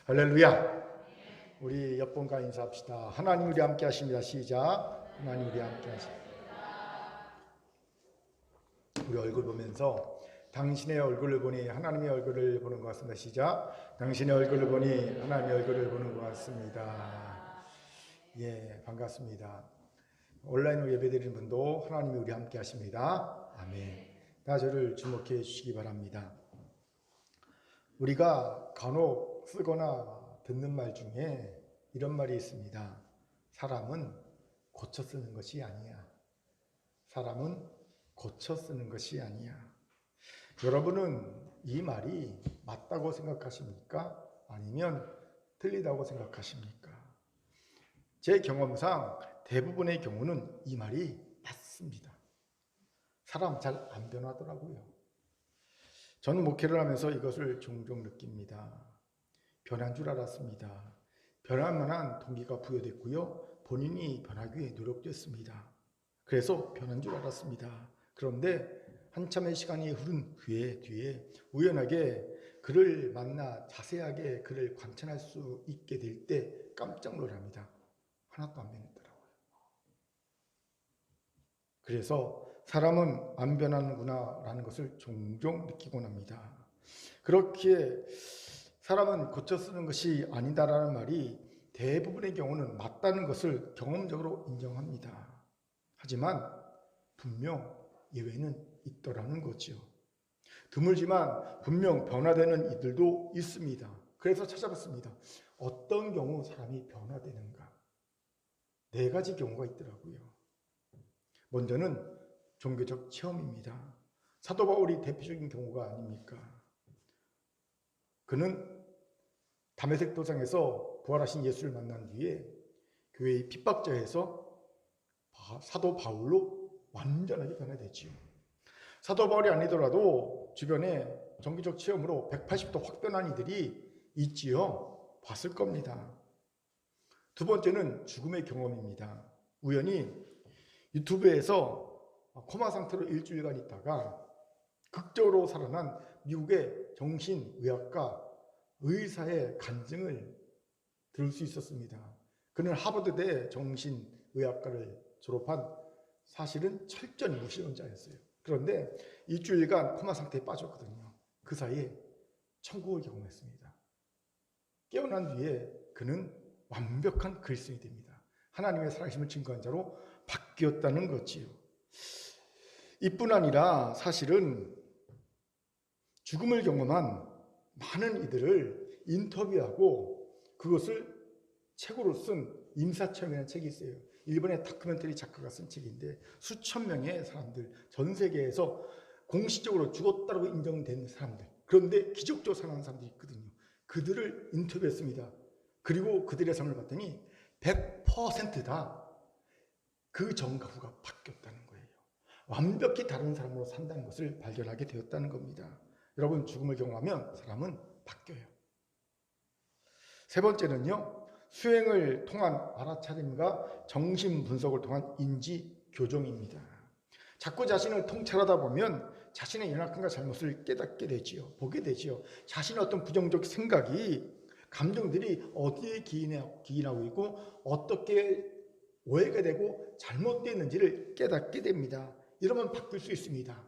할렐루야. 우리 옆분과 인사합시다. 하나님 우리 함께 하십니다. 시작. 하나님 우리 함께 하십니다. 우리 얼굴 보면서 당신의 얼굴을 보니 하나님의 얼굴을 보는 것 같습니다. 시작. 당신의 얼굴을 보니 하나님의 얼굴을 보는 것 같습니다. 예, 반갑습니다. 온라인으로 예배드리는 분도 하나님이 우리 함께 하십니다. 아멘. 다 저를 주목해 주시기 바랍니다. 우리가 간혹 쓰거나 듣는 말 중에 이런 말이 있습니다. 사람은 고쳐 쓰는 것이 아니야. 사람은 고쳐 쓰는 것이 아니야. 여러분은 이 말이 맞다고 생각하십니까? 아니면 틀리다고 생각하십니까? 제 경험상 대부분의 경우는 이 말이 맞습니다. 사람 잘 안 변하더라고요. 저는 목회를 하면서 이것을 종종 느낍니다. 변한 줄 알았습니다. 변할 만한 동기가 부여됐고요. 본인이 변하기 위해 노력됐습니다. 그래서 변한 줄 알았습니다. 그런데 한참의 시간이 흐른 뒤에 우연하게 그를 만나 자세하게 그를 관찰할 수 있게 될 때 깜짝 놀랍니다. 하나도 안 변했더라고요. 그래서 사람은 안 변하는구나 라는 것을 종종 느끼곤 합니다. 그렇기에 사람은 고쳐 쓰는 것이 아니다라는 말이 대부분의 경우는 맞다는 것을 경험적으로 인정합니다. 하지만 분명 예외는 있더라는 거죠. 드물지만 분명 변화되는 이들도 있습니다. 그래서 찾아봤습니다. 어떤 경우 사람이 변화되는가? 4가지 경우가 있더라고요. 먼저는 종교적 체험입니다. 사도 바울이 대표적인 경우가 아닙니까? 그는 다메섹 도상에서 부활하신 예수를 만난 뒤에 교회의 핍박자에서 사도 바울로 완전하게 변화되지요. 사도 바울이 아니더라도 주변에 종교적 체험으로 180도 확 변한 이들이 있지요. 봤을 겁니다. 두 번째는 죽음의 경험입니다. 우연히 유튜브에서 코마 상태로 일주일간 있다가 극적으로 살아난 미국의 정신의학과 의사의 간증을 들을 수 있었습니다. 그는 하버드대 정신의학과를 졸업한 사실은 철저히 무신론자였어요. 그런데 일주일간 코마 상태에 빠졌거든요. 그 사이에 천국을 경험했습니다. 깨어난 뒤에 그는 완벽한 그리스도인이 됩니다. 하나님의 살아계심을 증거한 자로 바뀌었다는 거지요. 이뿐 아니라 사실은 죽음을 경험한 많은 이들을 인터뷰하고 그것을 책으로 쓴 임사체험이라는 책이 있어요. 일본의 다큐멘터리 작가가 쓴 책인데 수천 명의 사람들, 전 세계에서 공식적으로 죽었다고 인정된 사람들, 그런데 기적적으로 살아난 사람들이 있거든요. 그들을 인터뷰했습니다. 그리고 그들의 삶을 봤더니 100% 다 그 전과 후가 바뀌었다는 거예요. 완벽히 다른 사람으로 산다는 것을 발견하게 되었다는 겁니다. 여러분, 죽음을 경험하면 사람은 바뀌어요. 세 번째는요, 수행을 통한 알아차림과 정신 분석을 통한 인지 교정입니다. 자꾸 자신을 통찰하다 보면 자신의 연약함과 잘못을 깨닫게 되지요. 보게 되지요. 자신의 어떤 부정적 생각이, 감정들이 어디에 기인하고 있고 어떻게 오해가 되고 잘못되었는지를 깨닫게 됩니다. 이러면 바뀔 수 있습니다.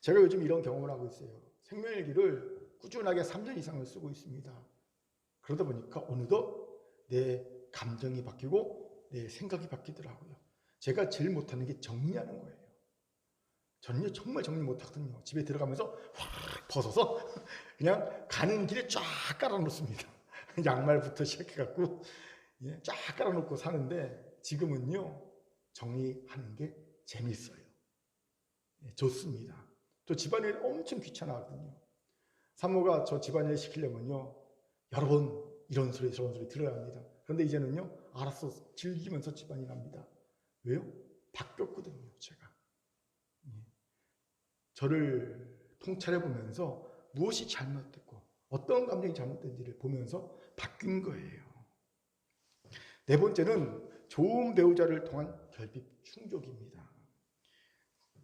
제가 요즘 이런 경험을 하고 있어요. 생명일기를 꾸준하게 3년 이상을 쓰고 있습니다. 그러다 보니까 어느덧 내 감정이 바뀌고 내 생각이 바뀌더라고요. 제가 제일 못하는 게 정리하는 거예요. 저는요 정말 정리 못하거든요. 집에 들어가면서 확 벗어서 그냥 가는 길에 쫙 깔아놓습니다. 양말부터 시작해갖고 쫙 깔아놓고 사는데 지금은요 정리하는 게 재밌어요. 좋습니다. 또 집안일 엄청 귀찮아하거든요. 사모가 저 집안일 시키려면요 여러 번 이런 소리 저런 소리 들어야 합니다. 그런데 이제는요 알아서 즐기면서 집안일 합니다. 왜요? 바뀌었거든요. 제가 저를 통찰해 보면서 무엇이 잘못됐고 어떤 감정이 잘못된지를 보면서 바뀐 거예요. 네 번째는 좋은 배우자를 통한 결핍 충족입니다.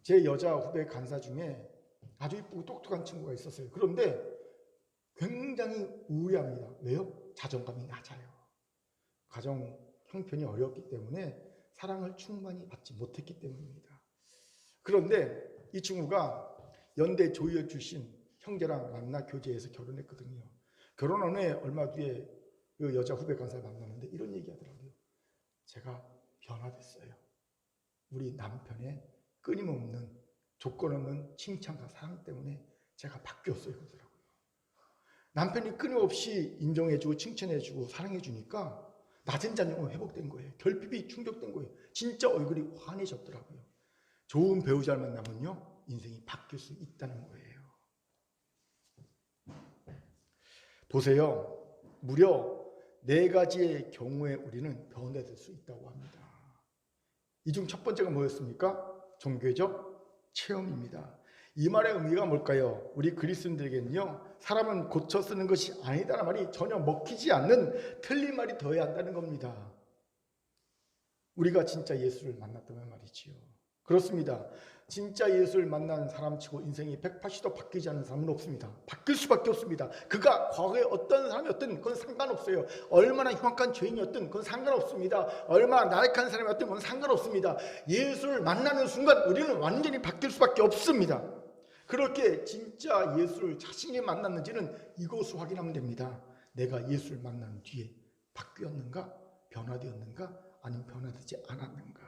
제 여자 후배 간사 중에 아주 이쁘고 똑똑한 친구가 있었어요. 그런데 굉장히 우울해합니다. 왜요? 자존감이 낮아요. 가정 형편이 어렵기 때문에 사랑을 충분히 받지 못했기 때문입니다. 그런데 이 친구가 연대 조이어 출신 형제랑 만나 교제해서 결혼했거든요. 결혼한 후에 얼마 뒤에 그 여자 후배 간사를 만났는데 이런 얘기 하더라고요. 제가 변화됐어요. 우리 남편의 끊임없는 조건 없는 칭찬과 사랑 때문에 제가 바뀌었어요. 그러더라고요. 남편이 끊임없이 인정해주고 칭찬해주고 사랑해주니까 낮은 자존감이 회복된 거예요. 결핍이 충족된 거예요. 진짜 얼굴이 환해졌더라고요. 좋은 배우자를 만나면요, 인생이 바뀔 수 있다는 거예요. 보세요. 무려 4가지의 경우에 우리는 변화될 수 있다고 합니다. 이 중 첫 번째가 뭐였습니까? 종교적 체험입니다. 이 말의 의미가 뭘까요? 우리 그리스도인들에게는요, 사람은 고쳐 쓰는 것이 아니다라는 말이 전혀 먹히지 않는 틀린 말이 더해야 한다는 겁니다. 우리가 진짜 예수를 만났다면 말이지요. 그렇습니다. 진짜 예수를 만난 사람치고 인생이 180도 바뀌지 않는 사람은 없습니다. 바뀔 수밖에 없습니다. 그가 과거에 어떤 사람이었든 그건 상관없어요. 얼마나 흉악한 죄인이었든 그건 상관없습니다. 얼마나 나약한 사람이었든 그건 상관없습니다. 예수를 만나는 순간 우리는 완전히 바뀔 수밖에 없습니다. 그렇게 진짜 예수를 자신이 만났는지는 이것을 확인하면 됩니다. 내가 예수를 만난 뒤에 바뀌었는가? 변화되었는가? 아니면 변화되지 않았는가?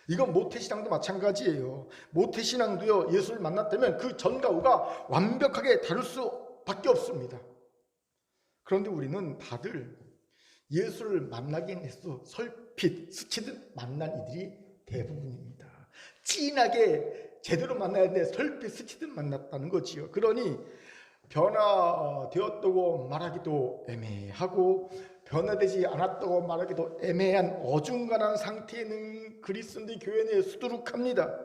이건 모태신앙도 마찬가지예요. 모태신앙도요, 예수를 만났다면 그 전과 후가 완벽하게 다를 수밖에 없습니다. 그런데 우리는 다들 예수를 만나긴 했어 설핏 스치듯 만난 이들이 대부분입니다. 진하게 제대로 만나야 되는데 설핏 스치듯 만났다는 거지요. 그러니 변화되었다고 말하기도 애매하고 변화되지 않았다고 말하기도 애매한 어중간한 상태에 있는 그리스도인들 교회 내에 수두룩합니다.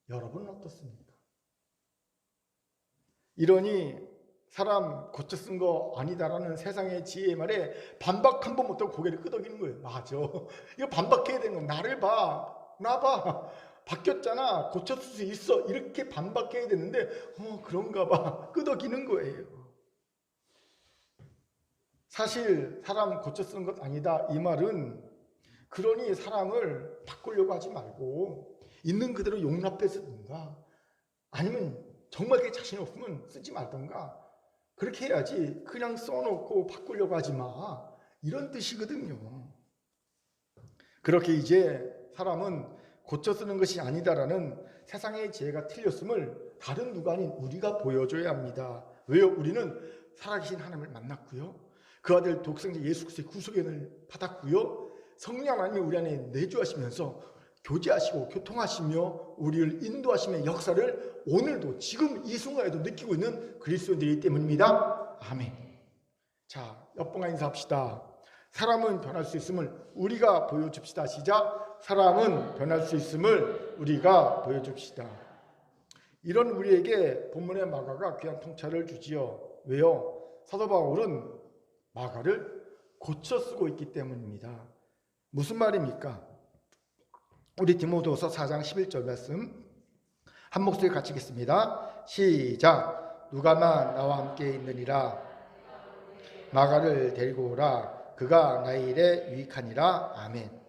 여러분은 어떻습니까? 이러니 사람 고쳐 쓴 거 아니다라는 세상의 지혜의 말에 반박 한 번 못하고 고개를 끄덕이는 거예요. 맞아. 이거 반박해야 되는 거야. 나를 봐. 나 봐. 바뀌었잖아. 고쳤을 수 있어. 이렇게 반박해야 되는데 그런가 봐. 끄덕이는 거예요. 사실 사람 고쳐 쓰는 것 아니다. 이 말은 그러니 사람을 바꾸려고 하지 말고 있는 그대로 용납해 쓰든가 아니면 정말 그게 자신 없으면 쓰지 말든가 그렇게 해야지 그냥 써놓고 바꾸려고 하지 마. 이런 뜻이거든요. 그렇게 이제 사람은 고쳐 쓰는 것이 아니다라는 세상의 지혜가 틀렸음을 다른 누가 아닌 우리가 보여줘야 합니다. 왜요? 우리는 살아계신 하나님을 만났고요. 그 아들 독생자 예수 그리스도의 구속연을 받았고요. 성령 하나님이 우리 안에 내주하시면서 교제하시고 교통하시며 우리를 인도하시며 역사를 오늘도 지금 이 순간에도 느끼고 있는 그리스도인들이기 때문입니다. 아멘. 자, 옆방과 인사합시다. 사람은 변할 수 있음을 우리가 보여줍시다. 시작. 사람은 변할 수 있음을 우리가 보여줍시다. 이런 우리에게 본문의 마가가 귀한 통찰을 주지요. 왜요? 사도 바울은 마가를 고쳐 쓰고 있기 때문입니다. 무슨 말입니까? 우리 디모데후서 4장 11절 말씀 한 목소리 같이 읽겠습니다. 시작. 누가만 나와 함께 있느니라 마가를 데리고 오라. 그가 나의 일에 유익하니라. 아멘.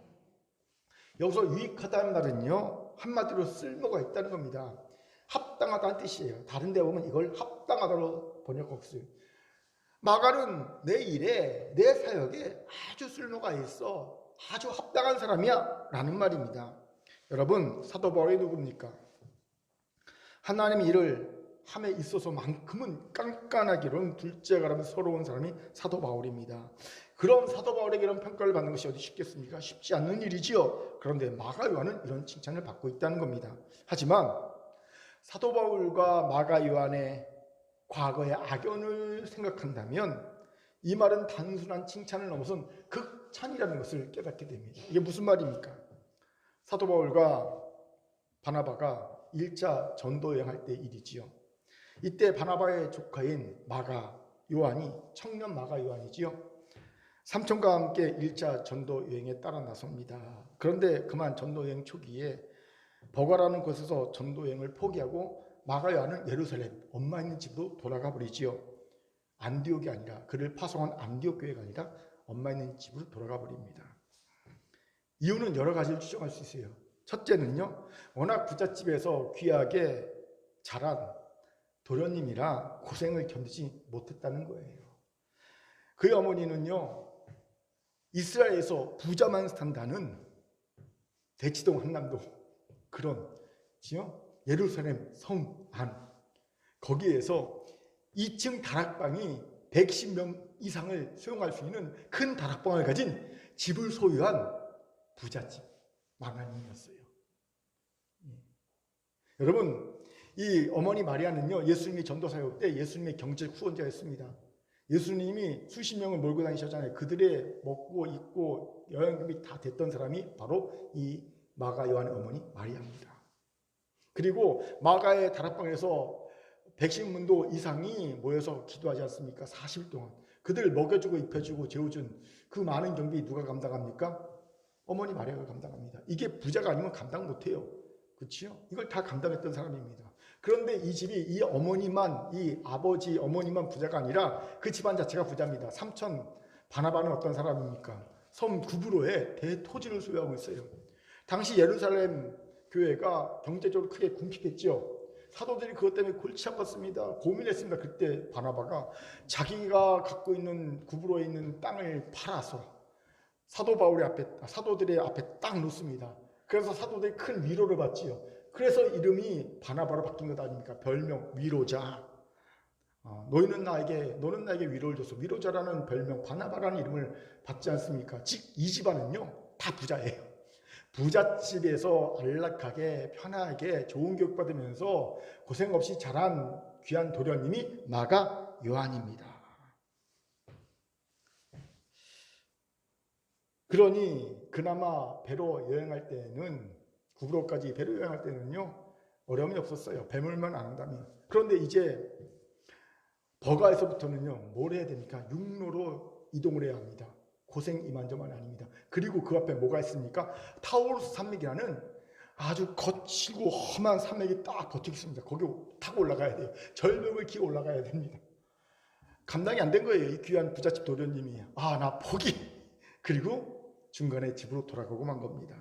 여기서 유익하다는 말은요, 한마디로 쓸모가 있다는 겁니다. 합당하다는 뜻이에요. 다른 데 보면 이걸 합당하다로 번역하고 있어요. 마가는 내 일에, 내 사역에 아주 쓸모가 있어. 아주 합당한 사람이야 라는 말입니다. 여러분, 사도 바울이 누굽니까? 하나님의 일을 함에 있어서만큼은 깐깐하기로는 둘째가라면 서러운 사람이 사도 바울입니다. 그런 사도 바울에게 이런 평가를 받는 것이 어디 쉽겠습니까? 쉽지 않는 일이지요. 그런데 마가 요한은 이런 칭찬을 받고 있다는 겁니다. 하지만 사도 바울과 마가 요한의 과거의 악연을 생각한다면 이 말은 단순한 칭찬을 넘어선 극찬이라는 것을 깨닫게 됩니다. 이게 무슨 말입니까? 사도 바울과 바나바가 1차 전도 여행할 때 일이지요. 이때 바나바의 조카인 마가 요한이 청년 마가 요한이지요. 삼촌과 함께 1차 전도 여행에 따라 나섭니다. 그런데 그만 전도 여행 초기에 버가라는 곳에서 전도 여행을 포기하고 마가 요한은 예루살렘 엄마 있는 집으로 돌아가 버리지요. 안디옥이 아니라, 그를 파송한 안디옥 교회가 아니라 엄마 있는 집으로 돌아가 버립니다. 이유는 여러 가지를 추정할 수 있어요. 첫째는요, 워낙 부잣집에서 귀하게 자란 도련님이라 고생을 견디지 못했다는 거예요. 그의 어머니는요, 이스라엘에서 부자만 산다는 대치동 한남동 그런 예루살렘 성 안, 거기에서 2층 다락방이 110명 이상을 수용할 수 있는 큰 다락방을 가진 집을 소유한 부잣집 망나니였어요. 여러분, 이 어머니 마리아는요, 예수님이 전도 사역 때 예수님의 경제 후원자였습니다. 예수님이 수십 명을 몰고 다니셨잖아요. 그들의 먹고 입고 여행금이 다 됐던 사람이 바로 이 마가 요한의 어머니 마리아입니다. 그리고 마가의 다락방에서 110문도 이상이 모여서 기도하지 않습니까? 40일 동안 그들을 먹여주고 입혀주고 재워준 그 많은 경비 누가 감당합니까? 어머니 마리아가 감당합니다. 이게 부자가 아니면 감당 못해요. 그렇죠? 이걸 다 감당했던 사람입니다. 그런데 이 집이 이 어머니만, 이 아버지 어머니만 부자가 아니라 그 집안 자체가 부자입니다. 삼촌 바나바는 어떤 사람입니까? 섬 구브로에 대토지를 소유하고 있어요. 당시 예루살렘 교회가 경제적으로 크게 궁핍했죠. 사도들이 그것 때문에 골치 아팠습니다. 고민했습니다. 그때 바나바가 자기가 갖고 있는 구브로에 있는 땅을 팔아서 사도들의 앞에 딱 놓습니다. 그래서 사도들이 큰 위로를 받지요. 그래서 이름이 바나바로 바뀐 것 아닙니까? 별명 위로자. 너는 나에게 위로를 줬어. 위로자라는 별명, 바나바라는 이름을 받지 않습니까? 즉 이 집안은요 다 부자예요. 부잣집에서 안락하게 편하게 좋은 교육 받으면서 고생 없이 자란 귀한 도련님이 마가 요한입니다. 그러니 그나마 배로 여행할 때는, 구브로까지 배로 여행할 때는요 어려움이 없었어요. 배물만 안 한다면. 그런데 이제 버가에서부터는요 뭘 해야 됩니까? 육로로 이동을 해야 합니다. 고생 이만저만 아닙니다. 그리고 그 앞에 뭐가 있습니까? 타우루스 산맥이라는 아주 거칠고 험한 산맥이 딱 버티고 있습니다. 거기 타고 올라가야 돼요. 절벽을 기어 올라가야 됩니다. 감당이 안 된 거예요. 이 귀한 부잣집 도련님이. 나 포기. 그리고 중간에 집으로 돌아가고 만 겁니다.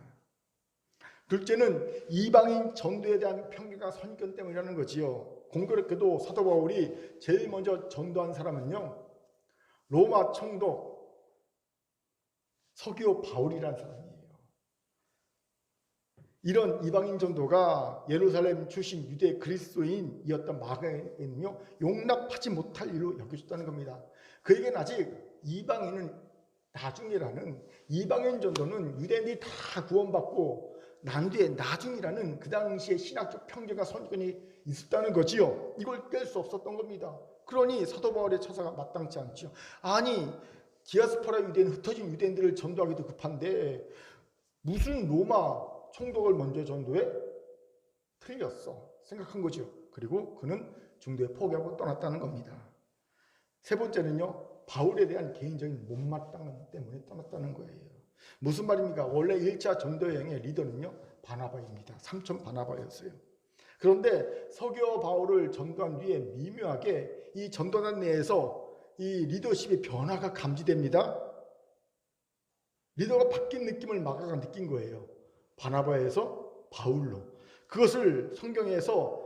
둘째는 이방인 전도에 대한 편견과 선입견 때문이라는 거지요. 공교롭게도 사도 바울이 제일 먼저 전도한 사람은요 로마 총독 서기오 바울이라는 사람이에요. 이런 이방인 전도가 예루살렘 출신 유대 그리스도인이었던 마가에는요 용납하지 못할 일로 여겨졌다는 겁니다. 그에게는 아직 이방인은 나중이라는, 이방인 전도는 유대인들이 다 구원받고 난 뒤에 나중이라는 그 당시에 신학적 편견과 선입견이 있었다는 거지요. 이걸 깰 수 없었던 겁니다. 그러니 사도 바울의 처사가 마땅치 않죠. 아니 디아스포라 유대인, 흩어진 유대인들을 전도하기도 급한데 무슨 로마 총독을 먼저 전도해? 틀렸어 생각한 거죠. 그리고 그는 중도에 포기하고 떠났다는 겁니다. 세 번째는요 바울에 대한 개인적인 못마땅함 때문에 떠났다는 거예요. 무슨 말입니까? 원래 1차 전도여행의 리더는요 바나바입니다. 삼촌 바나바였어요. 그런데 서기오 바울을 전도한 뒤에 미묘하게 이 전도단 내에서 이 리더십의 변화가 감지됩니다. 리더가 바뀐 느낌을 마가가 느낀 거예요. 바나바에서 바울로. 그것을 성경에서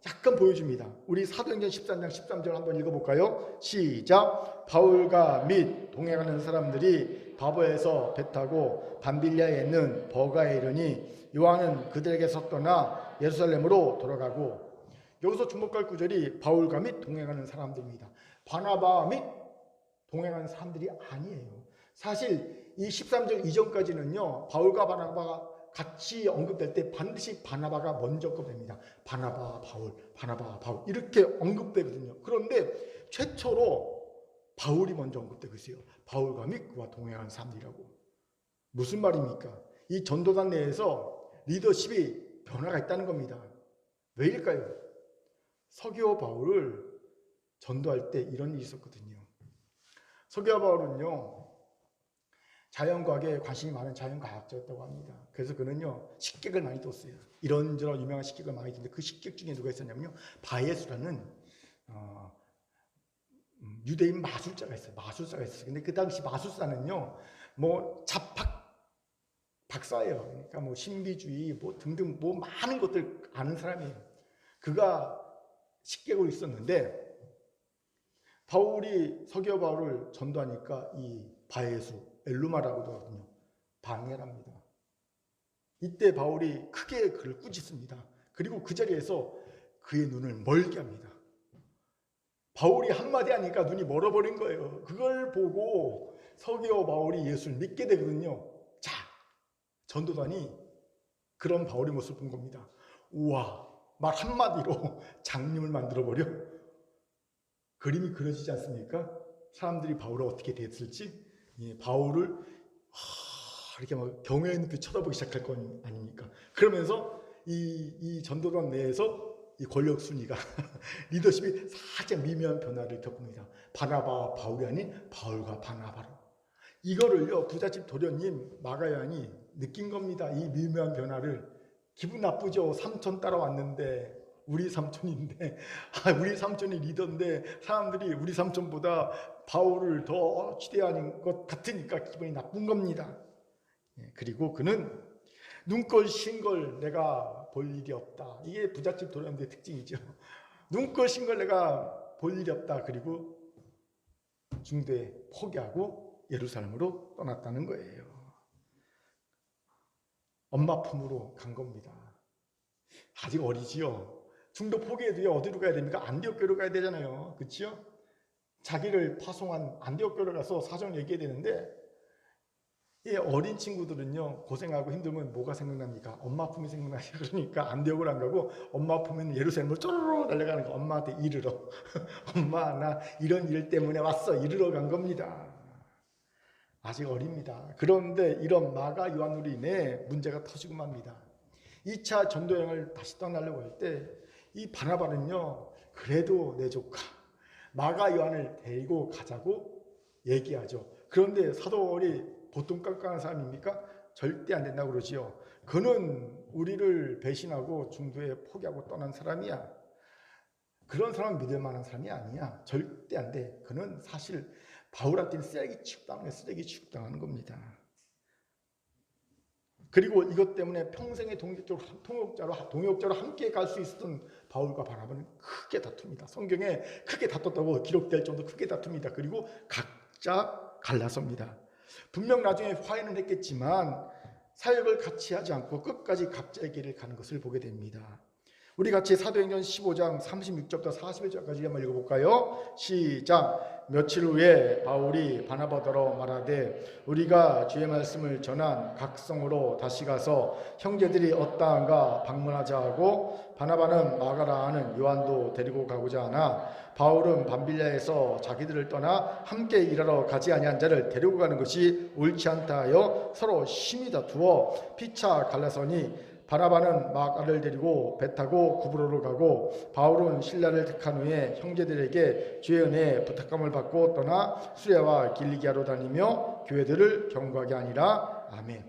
약간 보여줍니다. 우리 사도행전 13장 13절 한번 읽어볼까요? 시작. 바울과 및 동행하는 사람들이 바보에서 배 타고 밤빌리아에 있는 버가에 이르니 요한은 그들에게서 떠나 예루살렘으로 돌아가고. 여기서 주목할 구절이 바울과 및 동행하는 사람들입니다. 바나바 및 동행하는 사람들이 아니에요. 사실 이 13절 이전까지는요 바울과 바나바가 같이 언급될 때 반드시 바나바가 먼저 언급됩니다. 바나바 바울, 바나바 바울 이렇게 언급되거든요. 그런데 최초로 바울이 먼저 언급되고 있어요. 바울과 및 그와 동행하는 사람들이라고. 무슨 말입니까? 이 전도단 내에서 리더십이 변화가 있다는 겁니다. 왜일까요? 서기오 바울을 전도할 때 이런 일이 있었거든요. 서기오 바울은요 자연과학에 관심이 많은 자연과학자였다고 합니다. 그래서 그는요 식객을 많이 뒀어요. 이런저런 유명한 식객을 많이 뒀는데 그 식객 중에 누가 있었냐면요 바예수라는 유대인 마술사가 있어요. 마술사가 있어요. 근데 그 당시 마술사는요 뭐 박사예요. 그러니까 뭐 신비주의 뭐 등등 뭐 많은 것들 아는 사람이에요. 그가 식객으로 있었는데 서기오 바울을 전도하니까 이 바예수 엘루마라고도 하거든요. 방해를 합니다. 이때 바울이 크게 그를 꾸짖습니다. 그리고 그 자리에서 그의 눈을 멀게 합니다. 바울이 한마디 하니까 눈이 멀어버린 거예요. 그걸 보고 서기오 바울이 예수를 믿게 되거든요. 자, 전도단이 그런 바울의 모습을 본 겁니다. 우와, 말 한마디로 장님을 만들어버려? 그림이 그려지지 않습니까? 사람들이 바울을 어떻게 대했을지 바울을 이렇게 막 경외의 눈빛 쳐다보기 시작할 거 아닙니까? 그러면서 이 전도단 내에서 이 권력 순위가 리더십이 살짝 미묘한 변화를 겪습니다. 바나바와 바울이 아닌 바울과 바나바로. 이거를요 부잣집 도련님 마가야니 느낀 겁니다. 이 미묘한 변화를. 기분 나쁘죠. 삼촌 따라왔는데 우리 삼촌인데 우리 삼촌이 리더인데 사람들이 우리 삼촌보다 바울을 더 지대하는 것 같으니까 기분이 나쁜 겁니다. 그리고 그는 눈꼴 신 걸 내가 볼 일이 없다. 이게 부잣집 도련님의 특징이죠. 눈꼴 신 걸 내가 볼 일이 없다. 그리고 중도에 포기하고 예루살렘으로 떠났다는 거예요. 엄마 품으로 간 겁니다. 아직 어리지요. 중도 포기해도요 어디로 가야 됩니까? 안디옥 교회로 가야 되잖아요. 그렇죠? 자기를 파송한 안디옥 교회로 가서 사정을 얘기해야 되는데 이 어린 친구들은요 고생하고 힘들면 뭐가 생각납니까? 엄마 품이 생각나요. 그러니까 안디옥을 안 가고 엄마 품에는 예루살렘으로 쪼르르 달려가는 거. 엄마한테 이르러 엄마 나 이런 일 때문에 왔어 이르러 간 겁니다. 아직 어립니다. 그런데 이런 마가 요한으로 인해 문제가 터지고 맙니다. 2차 전도여행을 다시 떠나려고 할 때 이 바나바는요 그래도 내 조카 마가 요한을 데리고 가자고 얘기하죠. 그런데 사도 바울이 보통 깜깜한 사람입니까? 절대 안 된다고 그러지요. 그는 우리를 배신하고 중도에 포기하고 떠난 사람이야. 그런 사람 믿을 만한 사람이 아니야. 절대 안 돼. 그는 사실 바울한테는 쓰레기 취급당하는 겁니다. 그리고 이것 때문에 평생의 동역자로 함께 갈 수 있었던 바울과 바나바는 크게 다툽니다. 성경에 크게 다퉜다고 기록될 정도 크게 다툽니다. 그리고 각자 갈라섭니다. 분명 나중에 화해는 했겠지만 사역을 같이 하지 않고 끝까지 각자의 길을 가는 것을 보게 됩니다. 우리 같이 사도행전 15장 36절부터 41절까지 한번 읽어볼까요? 시작! 며칠 후에 바울이 바나바더러 말하되 우리가 주의 말씀을 전한 각 성으로 다시 가서 형제들이 어떠한가 방문하자 하고 바나바는 마가라 하는 요한도 데리고 가고자 하나 바울은 밤빌라에서 자기들을 떠나 함께 일하러 가지 아니한 자를 데리고 가는 것이 옳지 않다 하여 서로 심히 다투어 피차 갈라서니 바나바는 마가를 데리고 배 타고 구브로로 가고 바울은 신라를 택한 후에 형제들에게 주의 은혜에 부탁감을 받고 떠나 수레와 길리기아로 다니며 교회들을 경고하게 하니라. 아멘.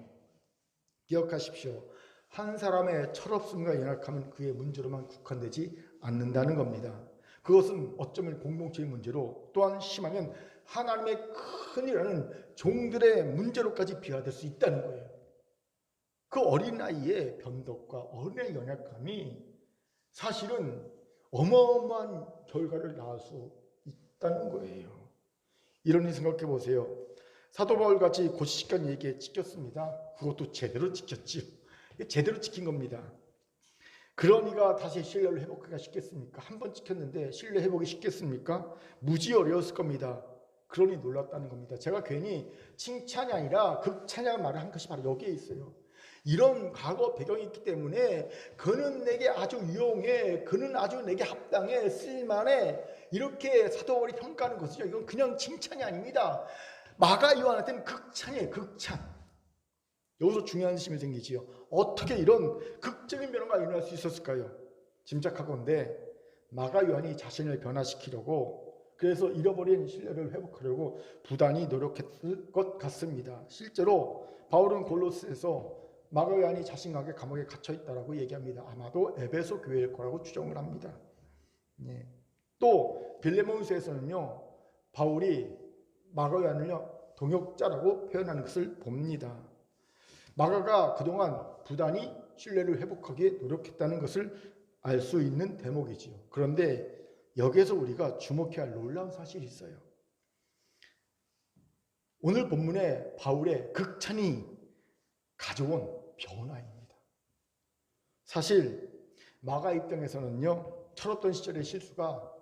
기억하십시오. 한 사람의 철없음과 연약함은 그의 문제로만 국한되지 않는다는 겁니다. 그것은 어쩌면 공동체의 문제로 또한 심하면 하나님의 큰이라는 종들의 문제로까지 비화될 수 있다는 거예요. 그 어린아이의 변덕과 어린아이의 연약함이 사실은 어마어마한 결과를 낳을 수 있다는 거예요. 이런 생각해 보세요. 사도 바울같이 고시식간 얘기에 지켰습니다. 그것도 제대로 지켰지요. 제대로 지킨 겁니다. 그런 이가 다시 신뢰를 회복하기가 쉽겠습니까? 한 번 지켰는데 신뢰 회복이 쉽겠습니까? 무지 어려웠을 겁니다. 그러니 놀랐다는 겁니다. 제가 괜히 칭찬이 아니라 극찬양 말을 한 것이 바로 여기에 있어요. 이런 과거 배경이 있기 때문에 그는 내게 아주 유용해, 그는 아주 내게 합당해, 쓸만해, 이렇게 사도 바울이 평가하는 것이죠. 이건 그냥 칭찬이 아닙니다. 마가 요한한테는 극찬이에요. 극찬. 여기서 중요한 의심이 생기지요. 어떻게 이런 극적인 변화가 일어날 수 있었을까요? 짐작하건대 마가 요한이 자신을 변화시키려고 그래서 잃어버린 신뢰를 회복하려고 부단히 노력했을 것 같습니다. 실제로 바울은 골로새에서 마가의안이 자신에게 감옥에 갇혀 있다라고 얘기합니다. 아마도 에베소 교회일 거라고 추정을 합니다. 예. 또 빌레몬서에서는요, 바울이 마가의안을요 동역자라고 표현하는 것을 봅니다. 마가가 그동안 부단히 신뢰를 회복하기에 노력했다는 것을 알 수 있는 대목이지요. 그런데 여기에서 우리가 주목해야 할 놀라운 사실이 있어요. 오늘 본문에 바울의 극찬이 가져온 변화입니다. 사실 마가 입장에서는요, 철없던 시절의 실수가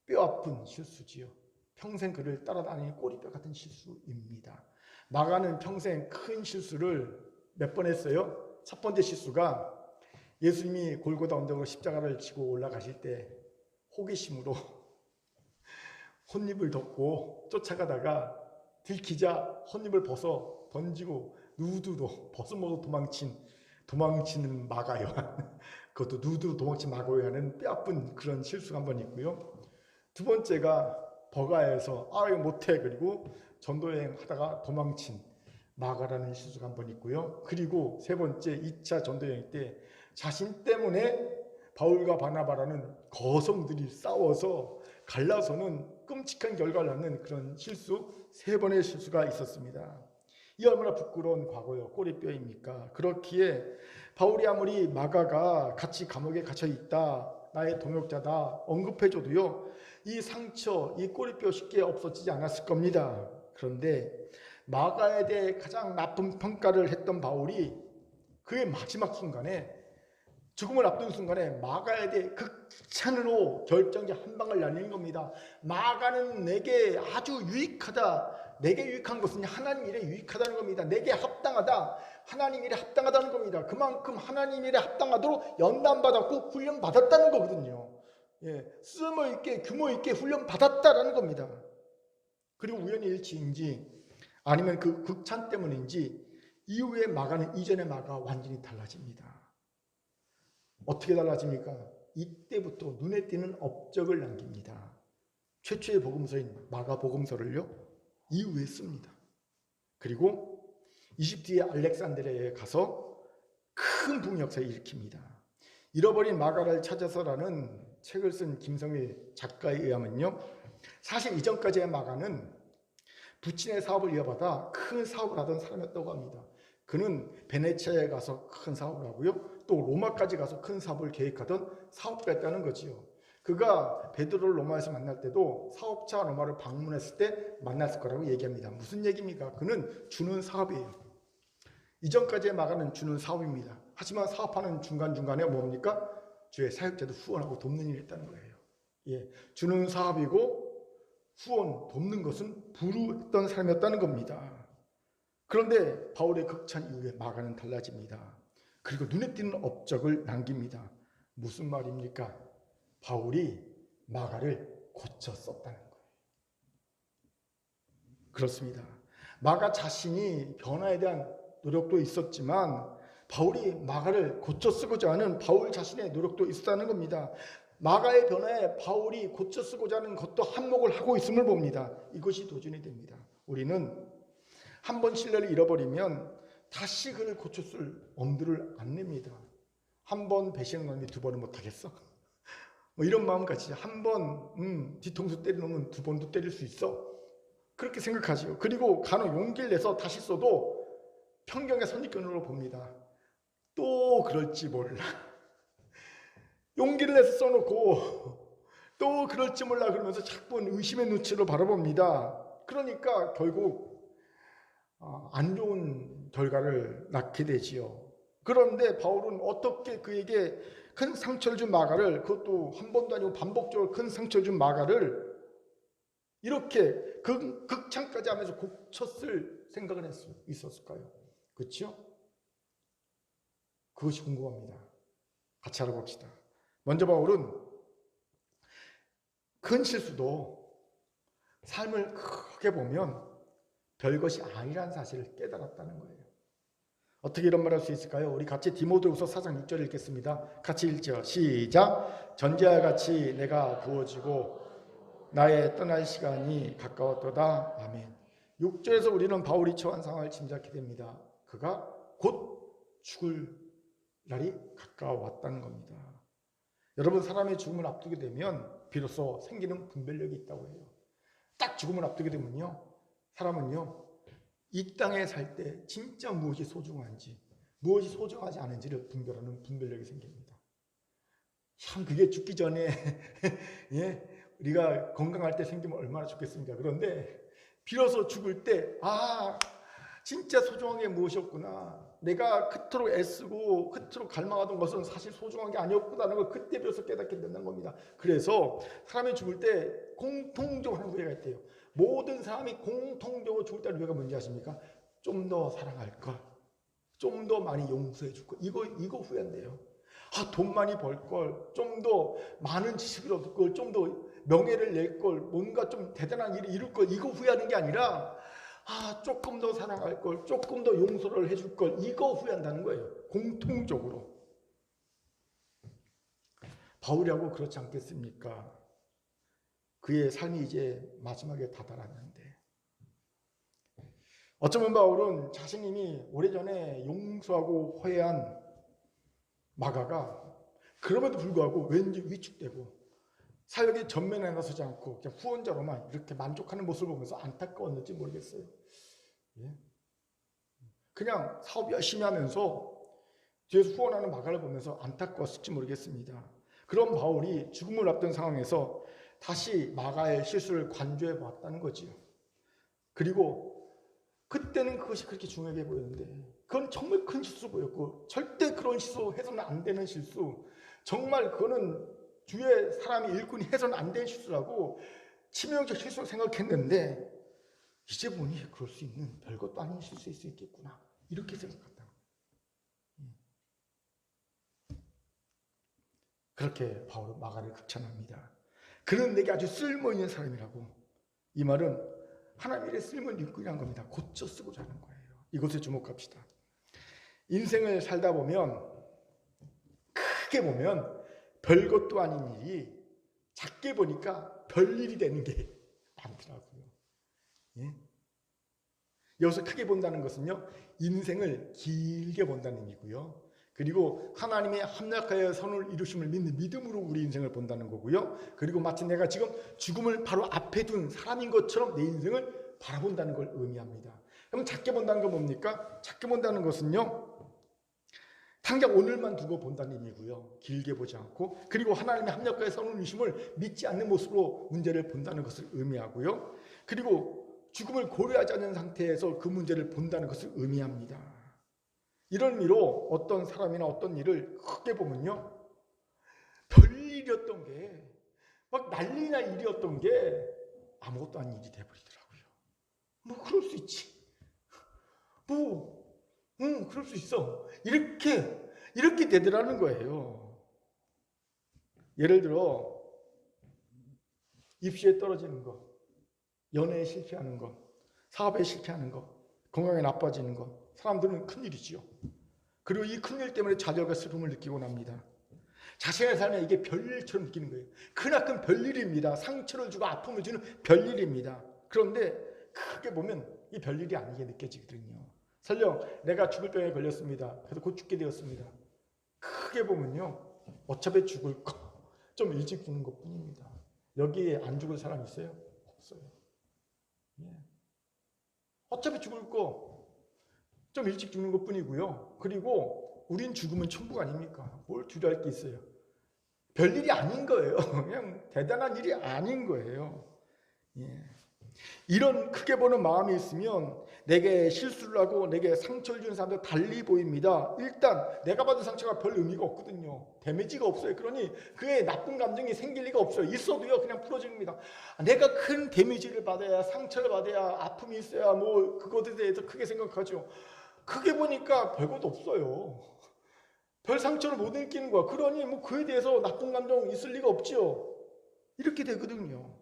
뼈아픈 실수지요. 평생 그를 따라다니는 꼬리뼈 같은 실수입니다. 마가는 평생 큰 실수를 몇 번 했어요. 첫 번째 실수가 예수님이 골고다 언덕으로 십자가를 지고 올라가실 때 호기심으로 혼입을 덮고 쫓아가다가 들키자 혼입을 벗어 던지고 누드도 벗어먹어 도망치는 마가 요한, 그것도 누드로 도망친 마가 요한은 뼈아픈 그런 실수가 한 번 있고요. 두 번째가 버가에서 이거 못해 그리고 전도여행 하다가 도망친 마가라는 실수가 한 번 있고요. 그리고 세 번째 2차 전도여행 때 자신 때문에 바울과 바나바라는 거성들이 싸워서 갈라서는 끔찍한 결과를 낳는 그런 실수, 세 번의 실수가 있었습니다. 이 얼마나 부끄러운 과거요, 꼬리뼈입니까? 그렇기에 바울이 아무리 마가가 같이 감옥에 갇혀 있다, 나의 동역자다 언급해줘도요, 이 상처, 이 꼬리뼈 쉽게 없어지지 않았을 겁니다. 그런데 마가에 대해 가장 나쁜 평가를 했던 바울이 그의 마지막 순간에, 죽음을 앞둔 순간에 마가에 대해 극찬으로 결정적 한 방을 날리는 겁니다. 마가는 내게 아주 유익하다. 내게 유익한 것은 하나님 일에 유익하다는 겁니다. 내게 합당하다. 하나님 일에 합당하다는 겁니다. 그만큼 하나님 일에 합당하도록 연단받았고 훈련받았다는 거거든요. 예, 쓸모 있게 규모 있게 훈련받았다라는 겁니다. 그리고 우연의 일치인지 아니면 그 극찬 때문인지 이후에 마가는 이전의 마가와 완전히 달라집니다. 어떻게 달라집니까? 이때부터 눈에 띄는 업적을 남깁니다. 최초의 복음서인 마가복음서를요 이후에 씁니다. 그리고 이집트의 알렉산드리아에 가서 큰 북역사를 일으킵니다. 잃어버린 마가를 찾아서라는 책을 쓴 김성일 작가에 의하면요, 사실 이전까지의 마가는 부친의 사업을 이어받아 큰 사업을 하던 사람이었다고 합니다. 그는 베네치아에 가서 큰 사업을 하고요, 또 로마까지 가서 큰 사업을 계획하던 사업가였다는 거지요. 그가 베드로를 로마에서 만날 때도 사업차 로마를 방문했을 때 만났을 거라고 얘기합니다. 무슨 얘기입니까? 그는 주는 사업이에요. 이전까지의 마가는 주는 사업입니다. 하지만 사업하는 중간중간에 뭡니까? 주의 사역자도 후원하고 돕는 일을 했다는 거예요. 예, 주는 사업이고 후원, 돕는 것은 부르했던 사람이었다는 겁니다. 그런데 바울의 극찬 이후에 마가는 달라집니다. 그리고 눈에 띄는 업적을 남깁니다. 무슨 말입니까? 바울이 마가를 고쳐 썼다는 거예요. 그렇습니다. 마가 자신이 변화에 대한 노력도 있었지만 바울이 마가를 고쳐 쓰고자 하는 바울 자신의 노력도 있었다는 겁니다. 마가의 변화에 바울이 고쳐 쓰고자 하는 것도 한몫을 하고 있음을 봅니다. 이것이 도전이 됩니다. 우리는 한 번 신뢰를 잃어버리면 다시 그를 고쳐 쓸 엄두를 안 냅니다. 한 번 배신한 놈이 두 번은 못하겠어? 뭐 이런 마음같이 한 번 뒤통수 때려놓으면 두 번도 때릴 수 있어. 그렇게 생각하지요. 그리고 간혹 용기를 내서 다시 써도 편견의 선입견으로 봅니다. 또 그럴지 몰라. 용기를 내서 써놓고 또 그럴지 몰라 그러면서 자꾸 의심의 눈치로 바라봅니다. 그러니까 결국 안 좋은 결과를 낳게 되지요. 그런데 바울은 어떻게 그에게 큰 상처를 준 마가를, 그것도 한 번도 아니고 반복적으로 큰 상처를 준 마가를 이렇게 극찬까지 하면서 고쳤을 생각을 있었을까요? 그렇죠? 그것이 궁금합니다. 같이 알아봅시다. 먼저 바울은 큰 실수도 삶을 크게 보면 별것이 아니라는 사실을 깨달았다는 거예요. 어떻게 이런 말 할 수 있을까요? 우리 같이 디모데후서 4장 6절 읽겠습니다. 같이 읽죠. 시작. 전제와 같이 내가 부어지고 나의 떠날 시간이 가까웠도다. 아멘. 6절에서 우리는 바울이 처한 상황을 짐작하게 됩니다. 그가 곧 죽을 날이 가까워왔다는 겁니다. 여러분, 사람의 죽음을 앞두게 되면 비로소 생기는 분별력이 있다고 해요. 딱 죽음을 앞두게 되면요, 사람은요, 이 땅에 살 때 진짜 무엇이 소중한지, 무엇이 소중하지 않은지를 분별하는 분별력이 생깁니다. 참 그게 죽기 전에 예, 우리가 건강할 때 생기면 얼마나 좋겠습니까? 그런데 비로소 죽을 때 진짜 소중한 게 무엇이었구나, 내가 그토록 애쓰고 그토록 갈망하던 것은 사실 소중한 게 아니었구나라는 걸 그때 비로소 깨닫게 된다는 겁니다. 그래서 사람이 죽을 때 공통적으로 하는 후회가 있대요. 모든 사람이 공통적으로 죽을 때 후회가 뭔지 아십니까? 좀 더 사랑할 걸, 좀 더 많이 용서해 줄 걸, 이거 후회한대요. 돈 많이 벌 걸, 좀 더 많은 지식을 얻을 걸, 좀 더 명예를 낼 걸, 뭔가 좀 대단한 일을 이룰 걸, 이거 후회하는 게 아니라 조금 더 사랑할 걸, 조금 더 용서를 해줄 걸, 이거 후회한다는 거예요. 공통적으로. 바울이하고 그렇지 않겠습니까? 그의 삶이 이제 마지막에 다다랐는데, 어쩌면 바울은 자신이 오래전에 용서하고 화해한 마가가 그럼에도 불구하고 왠지 위축되고 사역에 전면에 나서지 않고 그냥 후원자로만 이렇게 만족하는 모습을 보면서 안타까웠는지 모르겠어요. 그냥 사업 열심히 하면서 뒤에서 후원하는 마가를 보면서 안타까웠을지 모르겠습니다. 그런 바울이 죽음을 앞둔 상황에서 다시 마가의 실수를 관조해 보았다는 거지요. 그리고 그때는 그것이 그렇게 중요하게 보였는데 그건 정말 큰 실수 보였고, 절대 그런 실수 해서는 안 되는 실수, 정말 그거는 주의 사람이 일꾼이 해서는 안 되는 실수라고 치명적 실수로 생각했는데, 이제 보니 그럴 수 있는 별것도 아닌 실수일 수 있겠구나, 이렇게 생각했다. 그렇게 바울은 마가를 극찬합니다. 그는 내게 아주 쓸모있는 사람이라고. 이 말은 하나님의 쓸모있는 일꾼이라는 겁니다. 고쳐 쓰고자 하는 거예요. 이것에 주목합시다. 인생을 살다 보면, 크게 보면 별것도 아닌 일이 작게 보니까 별일이 되는 게 많더라고요. 여기서 크게 본다는 것은요, 인생을 길게 본다는 의미고요. 그리고 하나님의 합력하여 선을 이루심을 믿는 믿음으로 우리 인생을 본다는 거고요. 그리고 마치 내가 지금 죽음을 바로 앞에 둔 사람인 것처럼 내 인생을 바라본다는 걸 의미합니다. 그럼 작게 본다는 건 뭡니까? 작게 본다는 것은요, 당장 오늘만 두고 본다는 의미고요. 길게 보지 않고, 그리고 하나님의 합력하여 선을 이루심을 믿지 않는 모습으로 문제를 본다는 것을 의미하고요. 그리고 죽음을 고려하지 않는 상태에서 그 문제를 본다는 것을 의미합니다. 이런 의미로 어떤 사람이나 어떤 일을 크게 보면요, 별일이었던 게 막 난리나 일이었던 게 아무것도 아닌 일이 돼버리더라고요. 뭐 그럴 수 있지, 그럴 수 있어, 이렇게 되더라는 거예요. 예를 들어 입시에 떨어지는 거, 연애에 실패하는 거, 사업에 실패하는 거, 건강에 나빠지는 거, 사람들은 큰일이지요. 그리고 이 큰일 때문에 좌절과 슬픔을 느끼고 납니다. 자신의 삶에 이게 별일처럼 느끼는 거예요. 크나큰 별일입니다. 상처를 주고 아픔을 주는 별일입니다. 그런데 크게 보면 이 별일이 아니게 느껴지거든요. 설령 내가 죽을 병에 걸렸습니다. 그래서 곧 죽게 되었습니다. 크게 보면요, 어차피 죽을 거, 좀 일찍 죽는 것 뿐입니다. 여기에 안 죽을 사람 있어요? 없어요. 어차피 죽을 거, 좀 일찍 죽는 것 뿐이고요. 그리고 우린 죽으면 천국 아닙니까? 뭘 두려워할 게 있어요? 별일이 아닌 거예요. 그냥 대단한 일이 아닌 거예요. 이런 크게 보는 마음이 있으면 내게 실수를 하고 내게 상처를 주는 사람들 달리 보입니다. 일단 내가 받은 상처가 별 의미가 없거든요. 데미지가 없어요. 그러니 그의 나쁜 감정이 생길 리가 없어요. 있어도요, 그냥 풀어집니다. 내가 큰 데미지를 받아야, 상처를 받아야, 아픔이 있어야 뭐 그것에 대해서 크게 생각하죠. 크게 보니까 별것도 없어요. 별 상처를 못 느끼는 거야. 그러니 뭐 그에 대해서 나쁜 감정 있을 리가 없죠. 이렇게 되거든요.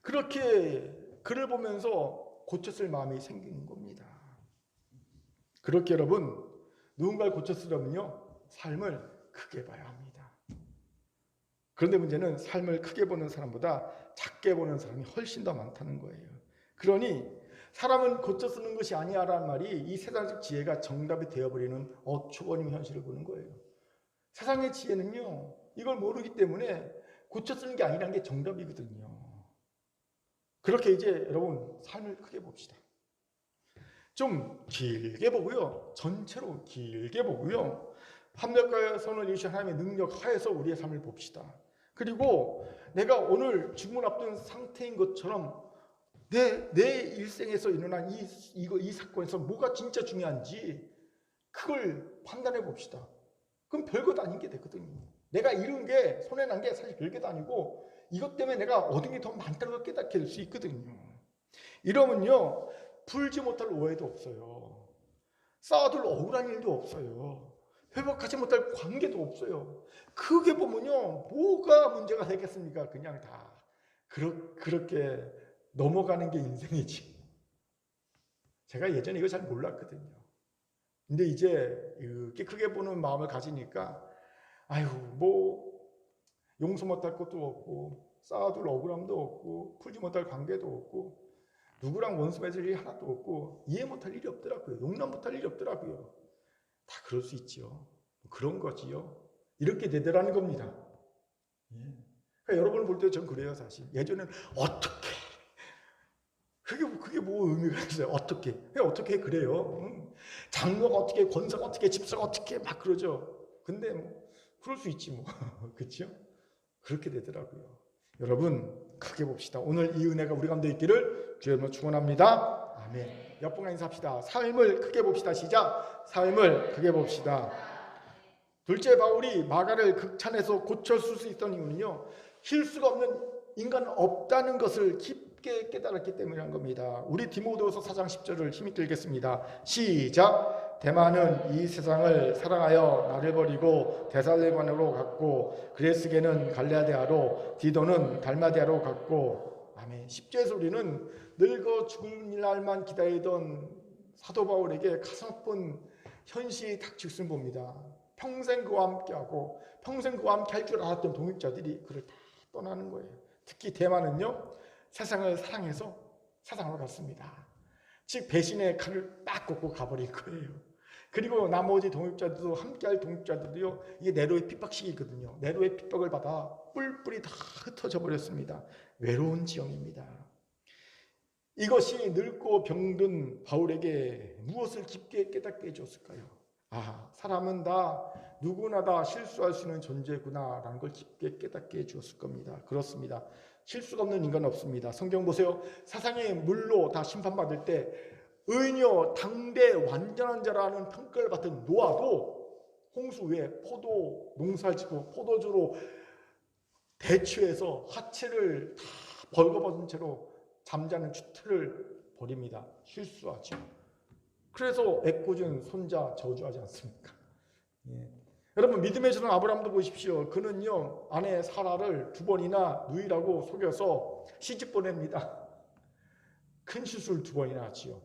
그렇게 그를 보면서 고쳤을 마음이 생기는 겁니다. 그렇게 여러분, 누군가를 고쳤으려면요, 삶을 크게 봐야 합니다. 그런데 문제는 삶을 크게 보는 사람보다 작게 보는 사람이 훨씬 더 많다는 거예요. 그러니 사람은 고쳐 쓰는 것이 아니야라는 말이 이 세상적 지혜가 정답이 되어버리는 어처구니 현실을 보는 거예요. 세상의 지혜는요, 이걸 모르기 때문에 고쳐 쓰는 게 아니라는 게 정답이거든요. 그렇게 이제 여러분 삶을 크게 봅시다. 좀 길게 보고요, 전체로 길게 보고요, 합력과 선을 이루신 하나님의 능력 하에서 우리의 삶을 봅시다. 그리고 내가 오늘 죽음을 앞둔 상태인 것처럼 내 일생에서 일어난 이 사건에서 뭐가 진짜 중요한지 그걸 판단해 봅시다. 그럼 별것 아닌 게 되거든요. 내가 이룬 게, 손해난 게 사실 별게도 아니고 이것 때문에 내가 얻은 게 더 많다는 걸 깨닫게 될 수 있거든요. 이러면요, 풀지 못할 오해도 없어요. 쌓아둘 억울한 일도 없어요. 회복하지 못할 관계도 없어요. 크게 보면요, 뭐가 문제가 되겠습니까? 그냥 다 그렇게 넘어가는 게 인생이지. 제가 예전에 이거 잘 몰랐거든요. 근데 이제 이렇게 크게 보는 마음을 가지니까 아유, 뭐 용서 못할 것도 없고 쌓아둘 억울함도 없고 풀지 못할 관계도 없고 누구랑 원수 맺을 일이 하나도 없고 이해 못할 일이 없더라고요. 용납 못할 일이 없더라고요. 다 그럴 수 있죠. 그런 거지요. 이렇게 되더라는 겁니다. 그러니까 여러분을 볼 때 전 그래요. 사실 예전에는 어떻게 그게 뭐 의미가 있어요. 어떻게 그래요. 장로가 어떻게, 권사가 어떻게, 집사가 어떻게 막 그러죠. 근데 뭐 그럴 수 있지 뭐. 그렇죠? 그렇게 되더라고요. 여러분 크게 봅시다. 오늘 이 은혜가 우리 가운데 있기를 주의 이름으로 축원합니다. 아멘. 옆분과 인사합시다. 삶을 크게 봅시다. 시작. 삶을 크게 봅시다. 둘째, 바울이 마가를 극찬해서 고쳤을 수 있던 이유는요, 실수가 없는 인간은 없다는 것을 깊게 깨달았기 때문이라는 겁니다. 우리 디모데후서 4장 10절을 힘있게 읽겠습니다. 시작. 대만은 이 세상을 사랑하여 나를 버리고 데살로니가로 갔고 그레스게는 갈라디아로 디도는 달마디아로 갔고. 아멘. 10절에서 우리는 늙어 죽을 날만 기다리던 사도 바울에게 가슴 아픈 현실이 닥칠 수 봅니다. 평생 그와 함께하고 평생 그와 함께 할 줄 알았던 동역자들이 그를 다 떠나는 거예요. 특히 대만은요, 세상을 사랑해서 세상으로 갔습니다. 즉 배신의 칼을 딱 꽂고 가버릴 거예요. 그리고 나머지 동역자들도, 함께할 동역자들도요, 이게 네로의 핍박식이거든요. 네로의 핍박을 받아 뿔뿔이 다 흩어져 버렸습니다. 외로운 지형입니다. 이것이 늙고 병든 바울에게 무엇을 깊게 깨닫게 해줬을까요? 아, 사람은 다 누구나 다 실수할 수 있는 존재구나 라는 걸 깊게 깨닫게 해주었을 겁니다. 그렇습니다. 실수가 없는 인간은 없습니다. 성경 보세요. 세상의 물로 다 심판받을 때 의인이여 당대 완전한 자라는 평가를 받은 노아도 홍수 후에 포도 농사를 짓고 포도주로 대추해서 하체를 다 벌거벗은 채로 잠자는 주틀을 벌입니다. 실수하죠. 그래서 애꿎은 손자 저주하지 않습니까? 여러분 믿음의 조상 아브라함도 보십시오. 그는요 아내 사라를 2번이나 누이라고 속여서 시집 보냅니다. 큰 실수를 2번이나 하지요.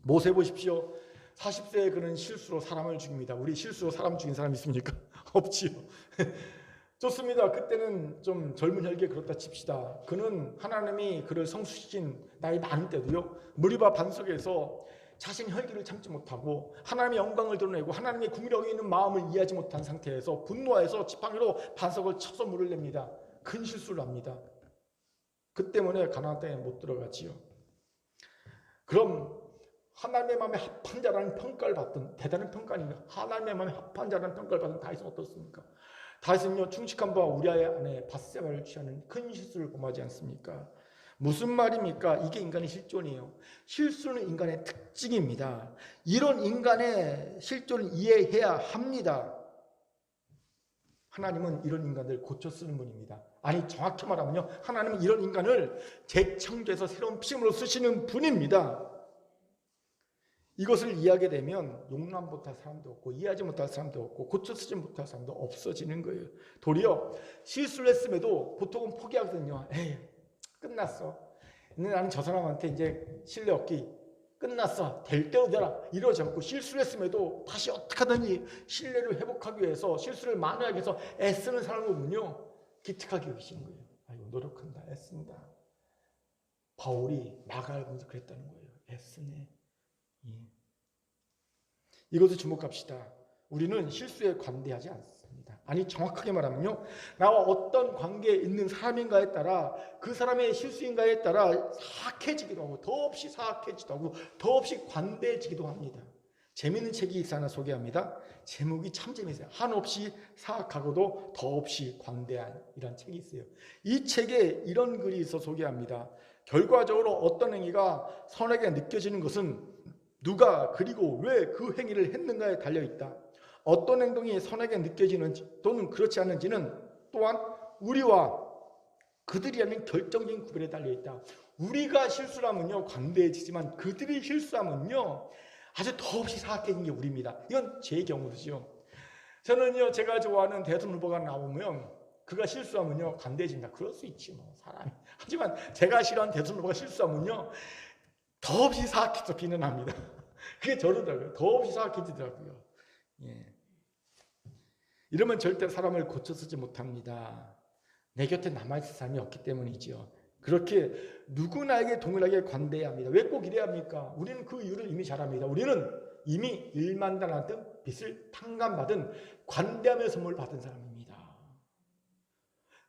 모세 보십시오. 40세에 그는 실수로 사람을 죽입니다. 우리 실수로 사람 죽인 사람 있습니까? 없지요. 좋습니다. 그때는 좀 젊은 혈기에 그렇다 칩시다. 그는 하나님이 그를 성수시킨 나이 많은 때도요, 무리바 반석에서 자신 혈기를 참지 못하고 하나님의 영광을 드러내고 하나님의 궁력이 있는 마음을 이해하지 못한 상태에서 분노해서 지팡이로 반석을 쳐서 물을 냅니다. 큰 실수를 합니다. 그 때문에 가나안 땅에 못 들어가지요. 그럼 하나님의 마음에 합한 자라는 평가를 받던, 대단한 평가 아닙니까? 하나님의 마음에 합한 자라는 평가를 받은 다윗은 어떻습니까? 다윗은요 충직한 바와 우리아의 아내 밧세바를 취하는 큰 실수를 범하지 않습니까? 무슨 말입니까? 이게 인간의 실존이에요. 실수는 인간의 특징입니다. 이런 인간의 실존을 이해해야 합니다. 하나님은 이런 인간들 고쳐 쓰는 분입니다. 아니 정확히 말하면요, 하나님은 이런 인간을 재창조해서 새로운 피조물로 쓰시는 분입니다. 이것을 이해하게 되면 용납 못할 사람도 없고 이해하지 못할 사람도 없고 고쳐 쓰지 못할 사람도 없어지는 거예요. 도리어 실수를 했음에도 보통은 포기하거든요. 에이 끝났어. 근데 나는 저 사람한테 이제 신뢰 얻기 끝났어. 될 대로 되라. 이러지 않고 실수를 했음에도 다시 어떻게 하든지 신뢰를 회복하기 위해서 실수를 만회하기 위해서 애쓰는 사람을 보면요, 기특하게 여기시는 거예요. 아이고, 노력한다, 애쓴다. 바울이 마가를 보면서 그랬다는 거예요. 애쓰네. 예. 이것을 주목합시다. 우리는 실수에 관대하지 않습니다. 아니, 정확하게 말하면요, 나와 어떤 관계에 있는 사람인가에 따라, 그 사람의 실수인가에 따라 사악해지기도 하고, 더없이 사악해지기도 하고, 더없이 관대해지기도 합니다. 재미있는 책이 있어 하나 소개합니다. 제목이 참 재미있어요. 한없이 사악하고도 더없이 관대한 이런 책이 있어요. 이 책에 이런 글이 있어 소개합니다. 결과적으로 어떤 행위가 선하게 느껴지는 것은 누가 그리고 왜 그 행위를 했는가에 달려있다. 어떤 행동이 선하게 느껴지는지 또는 그렇지 않은지는 또한 우리와 그들이 하는 결정적인 구별에 달려있다. 우리가 실수하면요 관대해지지만 그들이 실수하면요 아주 더없이 사악해진 게 우리입니다. 이건 제 경우죠. 저는요 제가 좋아하는 대통령 후보가 나오면 그가 실수하면요 관대해진다. 그럴 수 있지 뭐 사람이. 하지만 제가 싫어하는 대통령 후보가 실수하면요 더없이 사악해져 비난합니다. 그게 저러더라고요. 더없이 사악해지더라고요. 예. 이러면 절대 사람을 고쳐쓰지 못합니다. 내 곁에 남아있을 사람이 없기 때문이죠. 그렇게 누구나에게 동일하게 관대해야 합니다. 왜 꼭 이래야 합니까? 우리는 그 이유를 이미 잘 압니다. 우리는 이미 1만 달란트 빚을 탕감받은 관대함의 선물을 받은 사람입니다.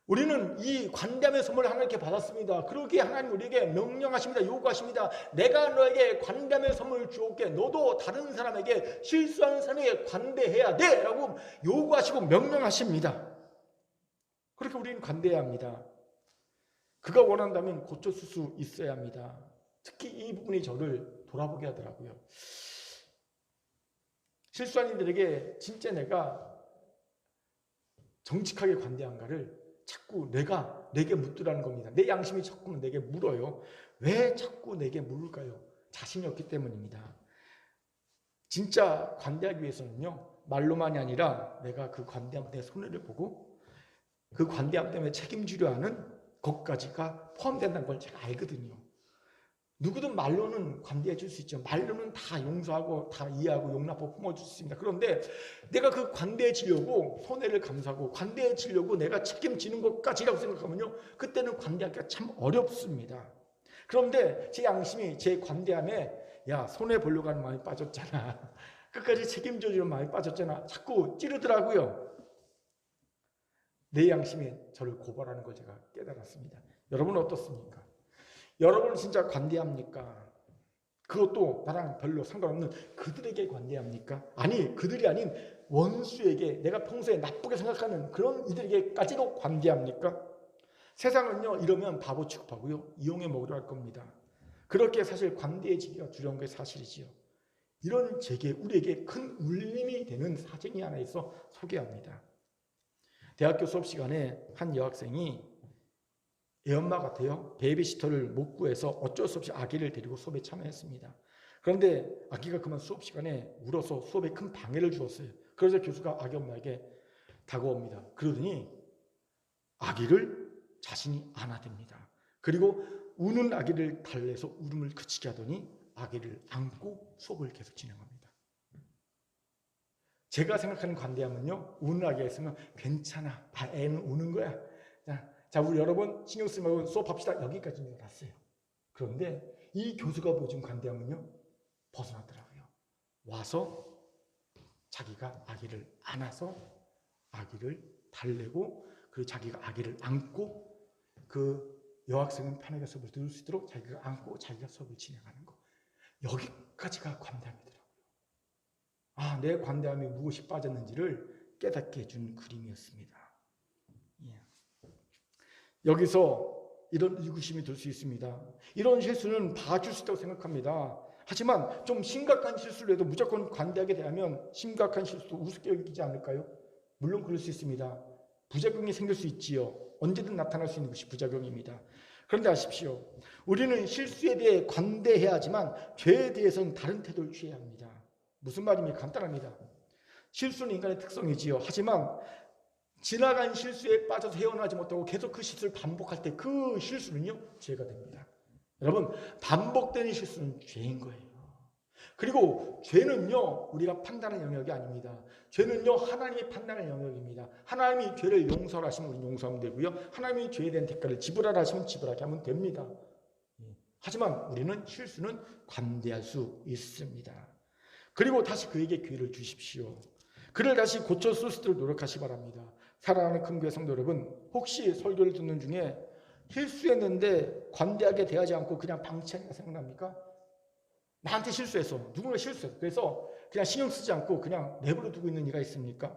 우리는 이 관대함의 선물을 하나님께 받았습니다. 그러기에 하나님 우리에게 명령하십니다. 요구하십니다. 내가 너에게 관대함의 선물을 주었기에 너도 다른 사람에게 실수하는 사람에게 관대해야 돼 라고 요구하시고 명령하십니다. 그렇게 우리는 관대해야 합니다. 그가 원한다면 고쳐줄 수 있어야 합니다. 특히 이 부분이 저를 돌아보게 하더라고요. 실수한 이들에게 진짜 내가 정직하게 관대한가를 자꾸 내게 묻더라는 겁니다. 내 양심이 자꾸 내게 물어요. 왜 자꾸 내게 물을까요? 자신이 없기 때문입니다. 진짜 관대하기 위해서는요 말로만이 아니라 내가 그 관대함 내 손해를 보고 그 관대함 때문에 책임지려 하는 것까지가 포함된다는 걸 제가 알거든요. 누구든 말로는 관대해 줄 수 있죠. 말로는 다 용서하고 다 이해하고 용납하고 품어줄 수 있습니다. 그런데 내가 그 관대해지려고 손해를 감수하고 관대해지려고 내가 책임지는 것까지라고 생각하면요 그때는 관대하기가 참 어렵습니다. 그런데 제 양심이 제 관대함에 야 손해 보려고 하는 마음이 빠졌잖아. 끝까지 책임져주는 마음이 빠졌잖아. 자꾸 찌르더라고요. 내 양심이 저를 고발하는 걸 제가 깨달았습니다. 여러분은 어떻습니까? 여러분은 진짜 관대합니까? 그것도 나랑 별로 상관없는 그들에게 관대합니까? 아니 그들이 아닌 원수에게 내가 평소에 나쁘게 생각하는 그런 이들에게까지도 관대합니까? 세상은요 이러면 바보 취급하고요 이용해 먹으려 할 겁니다. 그렇게 사실 관대해지기가 두려운 게 사실이지요. 이런 제게 우리에게 큰 울림이 되는 사정이 하나 있어 소개합니다. 대학교 수업 시간에 한 여학생이 애 엄마 같아요. 베이비시터를 못 구해서 어쩔 수 없이 아기를 데리고 수업에 참여했습니다. 그런데 아기가 그만 수업 시간에 울어서 수업에 큰 방해를 주었어요. 그래서 교수가 아기 엄마에게 다가옵니다. 그러더니 아기를 자신이 안아댑니다. 그리고 우는 아기를 달래서 울음을 그치게 하더니 아기를 안고 수업을 계속 진행합니다. 제가 생각하는 관대함은요 우는 아기가 있으면 괜찮아. 애는 우는 거야. 자, 우리 여러분 신경 쓰지 말고 수업합시다. 여기까지는 갔어요. 그런데 이 교수가 보여준 관대함은요 벗어나더라고요. 와서 자기가 아기를 안아서 아기를 달래고 그리고 자기가 아기를 안고 그 여학생은 편하게 수업을 들을 수 있도록 자기가 안고 자기가 수업을 진행하는 거. 여기까지가 관대함이더라고요. 아, 내 관대함이 무엇이 빠졌는지를 깨닫게 해준 그림이었습니다. 여기서 이런 의구심이 들 수 있습니다. 이런 실수는 봐줄 수 있다고 생각합니다. 하지만 좀 심각한 실수를 해도 무조건 관대하게 대하면 심각한 실수도 우습게 여기지 않을까요? 물론 그럴 수 있습니다. 부작용이 생길 수 있지요. 언제든 나타날 수 있는 것이 부작용입니다. 그런데 아십시오. 우리는 실수에 대해 관대해야 하지만 죄에 대해서는 다른 태도를 취해야 합니다. 무슨 말입니까? 간단합니다. 실수는 인간의 특성이지요. 하지만 지나간 실수에 빠져서 헤어나지 못하고 계속 그 실수를 반복할 때 그 실수는요 죄가 됩니다. 여러분 반복되는 실수는 죄인 거예요. 그리고 죄는요, 우리가 판단하는 영역이 아닙니다. 죄는요, 하나님이 판단하는 영역입니다. 하나님이 죄를 용서하시면 우리는 용서하면 되고요. 하나님이 죄에 대한 대가를 지불하라 하시면 지불하게 하면 됩니다. 하지만 우리는 실수는 관대할 수 있습니다. 그리고 다시 그에게 기회를 주십시오. 그를 다시 고쳐 쓸 수 있도록 노력하시기 바랍니다. 사랑하는 큰교회 성도 여러분, 혹시 설교를 듣는 중에 실수했는데 관대하게 대하지 않고 그냥 방치하니까 생각납니까? 나한테 실수했어. 누군가 실수했어. 그래서 그냥 신경 쓰지 않고 그냥 내버려 두고 있는 이가 있습니까?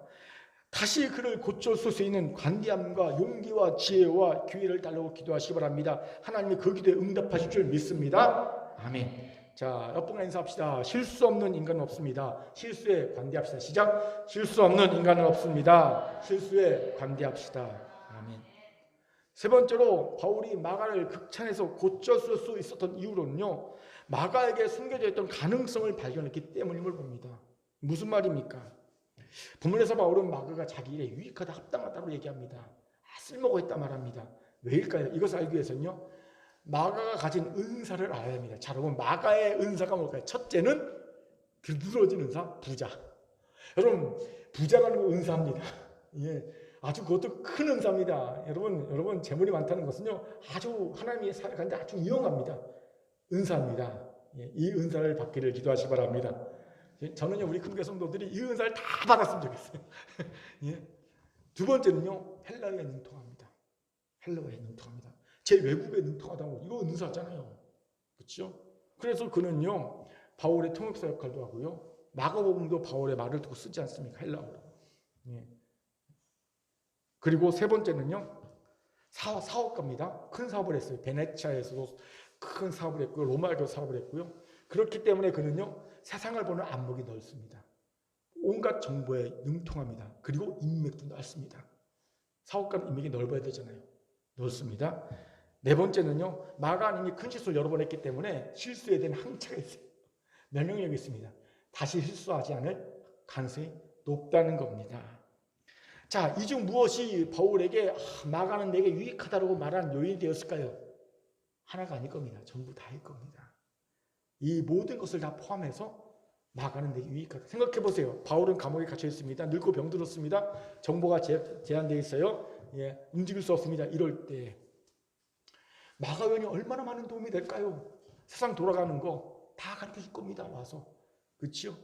다시 그를 고쳐줄 수 있는 관대함과 용기와 지혜와 기회를 달라고 기도하시기 바랍니다. 하나님이 그 기도에 응답하실 줄 믿습니다. 아멘. 자, 옆분과 인사합시다. 실수 없는 인간은 없습니다. 실수에 관대합시다. 시작. 실수 없는 인간은 없습니다. 실수에 관대합시다. 아멘. 세 번째로 바울이 마가를 극찬해서 고쳐줄 수 있었던 이유로는요, 마가에게 숨겨져 있던 가능성을 발견했기 때문임을 봅니다. 무슨 말입니까? 본문에서 바울은 마가가 자기 일에 유익하다, 합당하다고 얘기합니다. 쓸모가 있다 말합니다. 왜일까요? 이것을 알기 위해서는요, 마가가 가진 은사를 알아야 합니다. 자, 여러분, 마가의 은사가 뭘까요? 첫째는 그 누러진 은사, 부자. 여러분, 부자라는 거 은사입니다. 예, 아주 그것도 큰 은사입니다. 여러분 재물이 많다는 것은요, 아주 하나님이 살아가는데 아주 유용합니다. 은사입니다. 예, 이 은사를 받기를 기도하시기 바랍니다. 저는요, 우리 큰교회 성도들이 이 은사를 다 받았으면 좋겠어요. 예. 두 번째는요, 헬라어에 능통합니다. 헬라어에 능통합니다. 제 외국에 능통하다고, 이거 은사잖아요. 그렇죠? 그래서 그는요, 바울의 통역사 역할도 하고요, 마가복음도 바울의 말을 듣고 쓰지 않습니까? 헬라어로. 예. 그리고 세 번째는요, 사업가입니다. 큰 사업을 했어요. 베네치아에서도 큰 사업을 했고요, 로마에도 사업을 했고요. 그렇기 때문에 그는요, 세상을 보는 안목이 넓습니다. 온갖 정보에 능통합니다. 그리고 인맥도 넓습니다. 사업가는 인맥이 넓어야 되잖아요. 넓습니다. 네 번째는요, 마가는 이미 큰 실수를 여러 번 했기 때문에 실수에 대한 항체가 있어요. 면역력이 있습니다. 다시 실수하지 않을 가능성이 높다는 겁니다. 자, 이 중 무엇이 바울에게 마가는 내게 유익하다고 말한 요인이 되었을까요? 하나가 아닐 겁니다. 전부 다일 겁니다. 이 모든 것을 다 포함해서 마가는 내게 유익하다. 생각해 보세요. 바울은 감옥에 갇혀 있습니다. 늙고 병들었습니다. 정보가 제한되어 있어요. 예, 움직일 수 없습니다. 이럴 때 마가 요원이 얼마나 많은 도움이 될까요? 세상 돌아가는 거 다 가르쳐 줄 겁니다. 와서. 그렇죠?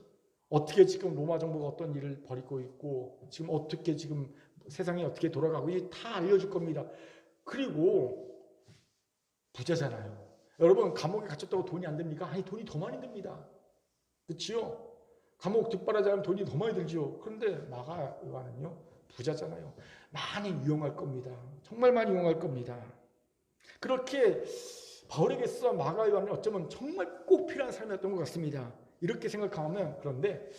어떻게 지금 로마 정부가 어떤 일을 벌이고 있고, 지금 어떻게 지금 세상이 어떻게 돌아가고, 이게 다 알려줄 겁니다. 그리고 부자잖아요. 여러분, 감옥에 갇혔다고 돈이 안 됩니까? 아니, 돈이 더 많이 듭니다. 그렇죠? 감옥 뒷바라지 하면 돈이 더 많이 들죠. 그런데 마가 요한은요, 부자잖아요. 많이 유용할 겁니다. 정말 많이 유용할 겁니다. 그렇게 바울에게 있어 마가 요한은 어쩌면 정말 꼭 필요한 삶이었던 것 같습니다. 이렇게 생각하면, 그런데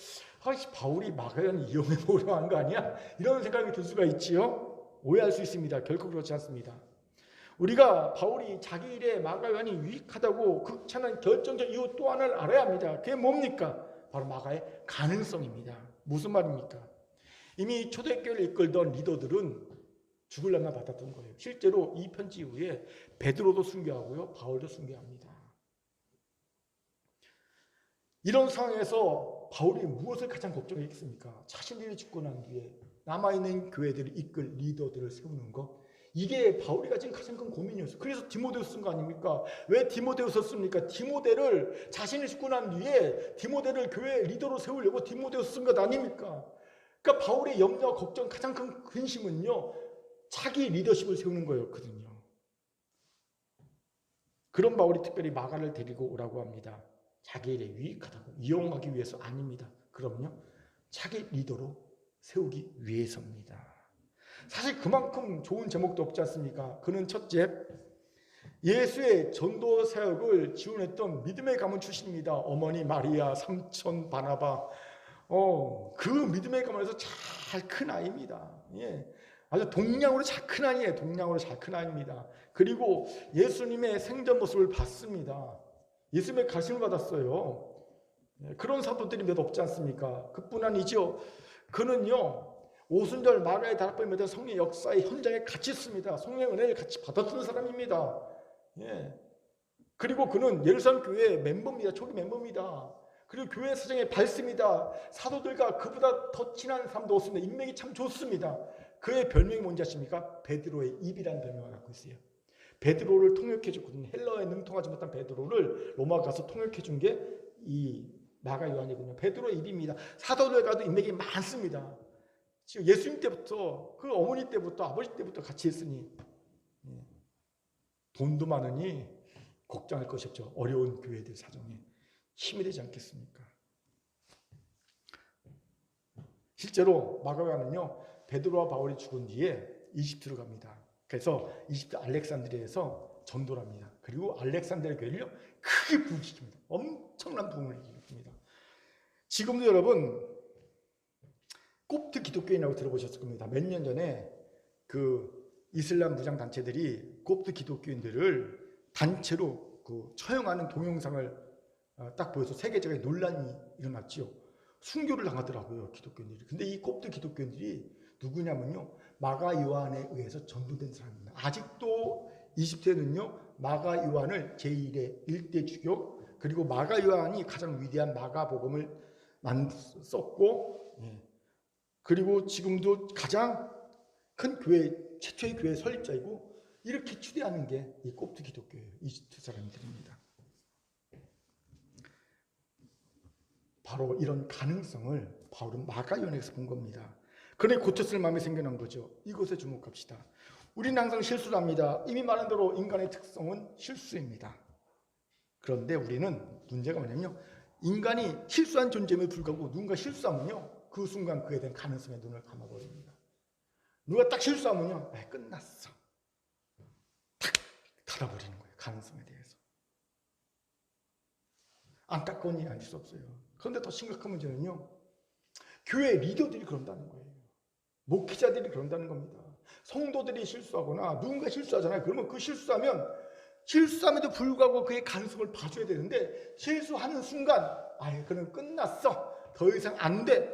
바울이 마가 요한을 이용해 보려고 한 거 아니야? 이런 생각이 들 수가 있지요. 오해할 수 있습니다. 결코 그렇지 않습니다. 우리가 바울이 자기 일에 마가 요한이 유익하다고 극찬한 결정적 이유 또 하나를 알아야 합니다. 그게 뭡니까? 바로 마가의 가능성입니다. 무슨 말입니까? 이미 초대교회를 이끌던 리더들은 죽을 날만 받았던 거예요. 실제로 이 편지 이후에 베드로도 순교하고요, 바울도 순교합니다. 이런 상황에서 바울이 무엇을 가장 걱정했겠습니까? 자신들이 죽고 난 뒤에 남아있는 교회들을 이끌 리더들을 세우는 것, 이게 바울이 가진 가장 큰 고민이었어요. 그래서 디모데후서 쓴 거 아닙니까? 왜 디모데후서 씁니까? 디모데를 자신이 죽고 난 뒤에 디모데를 교회 리더로 세우려고 디모데후서 쓴 것 아닙니까? 그러니까 바울의 염려와 걱정, 가장 큰 근심은요, 자기 리더십을 세우는 거였거든요. 그런 바울이 특별히 마가를 데리고 오라고 합니다. 자기 일에 유익하다고, 이용하기 위해서 아닙니다. 그럼요, 자기 리더로 세우기 위해서입니다. 사실 그만큼 좋은 제목도 없지 않습니까? 그는 첫째, 예수의 전도 사역을 지원했던 믿음의 가문 출신입니다. 어머니 마리아, 삼촌 바나바, 그 믿음의 가문에서 잘 큰 아이입니다. 예, 아주 동량으로 잘 큰 아이예요. 동량으로 잘 큰 아이입니다. 그리고 예수님의 생전 모습을 봤습니다. 예수님의 가르침을 받았어요. 그런 사도들이 몇 없지 않습니까? 그뿐 아니죠. 그는요, 오순절 마가의 다락방에 맺은 성령 역사의 현장에 같이 있습니다. 성령의 은혜를 같이 받았던 사람입니다. 예. 그리고 그는 예루살렘 교회의 멤버입니다. 초기 멤버입니다. 그리고 교회 사정이 밝습니다. 사도들과 그보다 더 친한 사람도 없습니다. 인맥이 참 좋습니다. 그의 별명이 뭔지 아십니까? 베드로의 입이라는 별명을 갖고 있어요. 베드로를 통역해줬거든요. 헬라어에 능통하지 못한 베드로를 로마 가서 통역해준 게 이 마가 요한이군요. 베드로의 입입니다. 사도들과도 인맥이 많습니다. 지금 예수님 때부터 그 어머니 때부터 아버지 때부터 같이 했으니 돈도 많으니 걱정할 것이 없죠. 어려운 교회들 사정에 힘이 되지 않겠습니까? 실제로 마가 요한은요, 베드로와 바울이 죽은 뒤에 이집트로 갑니다. 그래서 이집트 알렉산드리아에서 전도를 합니다. 그리고 알렉산드리아 교회를 크게 부흥시킵니다. 엄청난 부흥을 일으킵니다. 지금도 여러분 콥트 기독교인이라고 들어보셨을 겁니다. 몇 년 전에 그 이슬람 무장 단체들이 콥트 기독교인들을 단체로 그 처형하는 동영상을 딱 보여서 세계적인 논란이 일어났지요. 순교를 당하더라고요, 기독교인들이. 근데 이 콥트 기독교인들이 누구냐면요, 마가 요한에 의해서 전도된 사람입니다. 아직도 이집트에는요, 마가 요한을 제1의 1대 주교, 그리고 마가 요한이 가장 위대한 마가복음을 썼고, 그리고 지금도 가장 큰 교회, 최초의 교회 설립자이고, 이렇게 추대하는 게 이 콥트 기독교예요. 이집트 사람들입니다. 바로 이런 가능성을 바울은 마가 요한에서 본 겁니다. 그러니 고쳤을 마음이 생겨난 거죠. 이것에 주목합시다. 우리는 항상 실수를 합니다. 이미 말한 대로 인간의 특성은 실수입니다. 그런데 우리는 문제가 뭐냐면요, 인간이 실수한 존재임에 불구하고 누군가 실수하면요, 그 순간 그에 대한 가능성에 눈을 감아버립니다. 누가 딱 실수하면요, 끝났어. 탁 닫아버리는 거예요. 가능성에 대해서. 안타까운 일이 아닐 수 없어요. 그런데 더 심각한 문제는요, 교회 리더들이 그런다는 거예요. 목회자들이 그런다는 겁니다. 성도들이 실수하거나 누군가 실수하잖아요. 그러면 그 실수함에도 불구하고 그의 가능성을 봐줘야 되는데, 실수하는 순간 그는 끝났어. 더 이상 안 돼.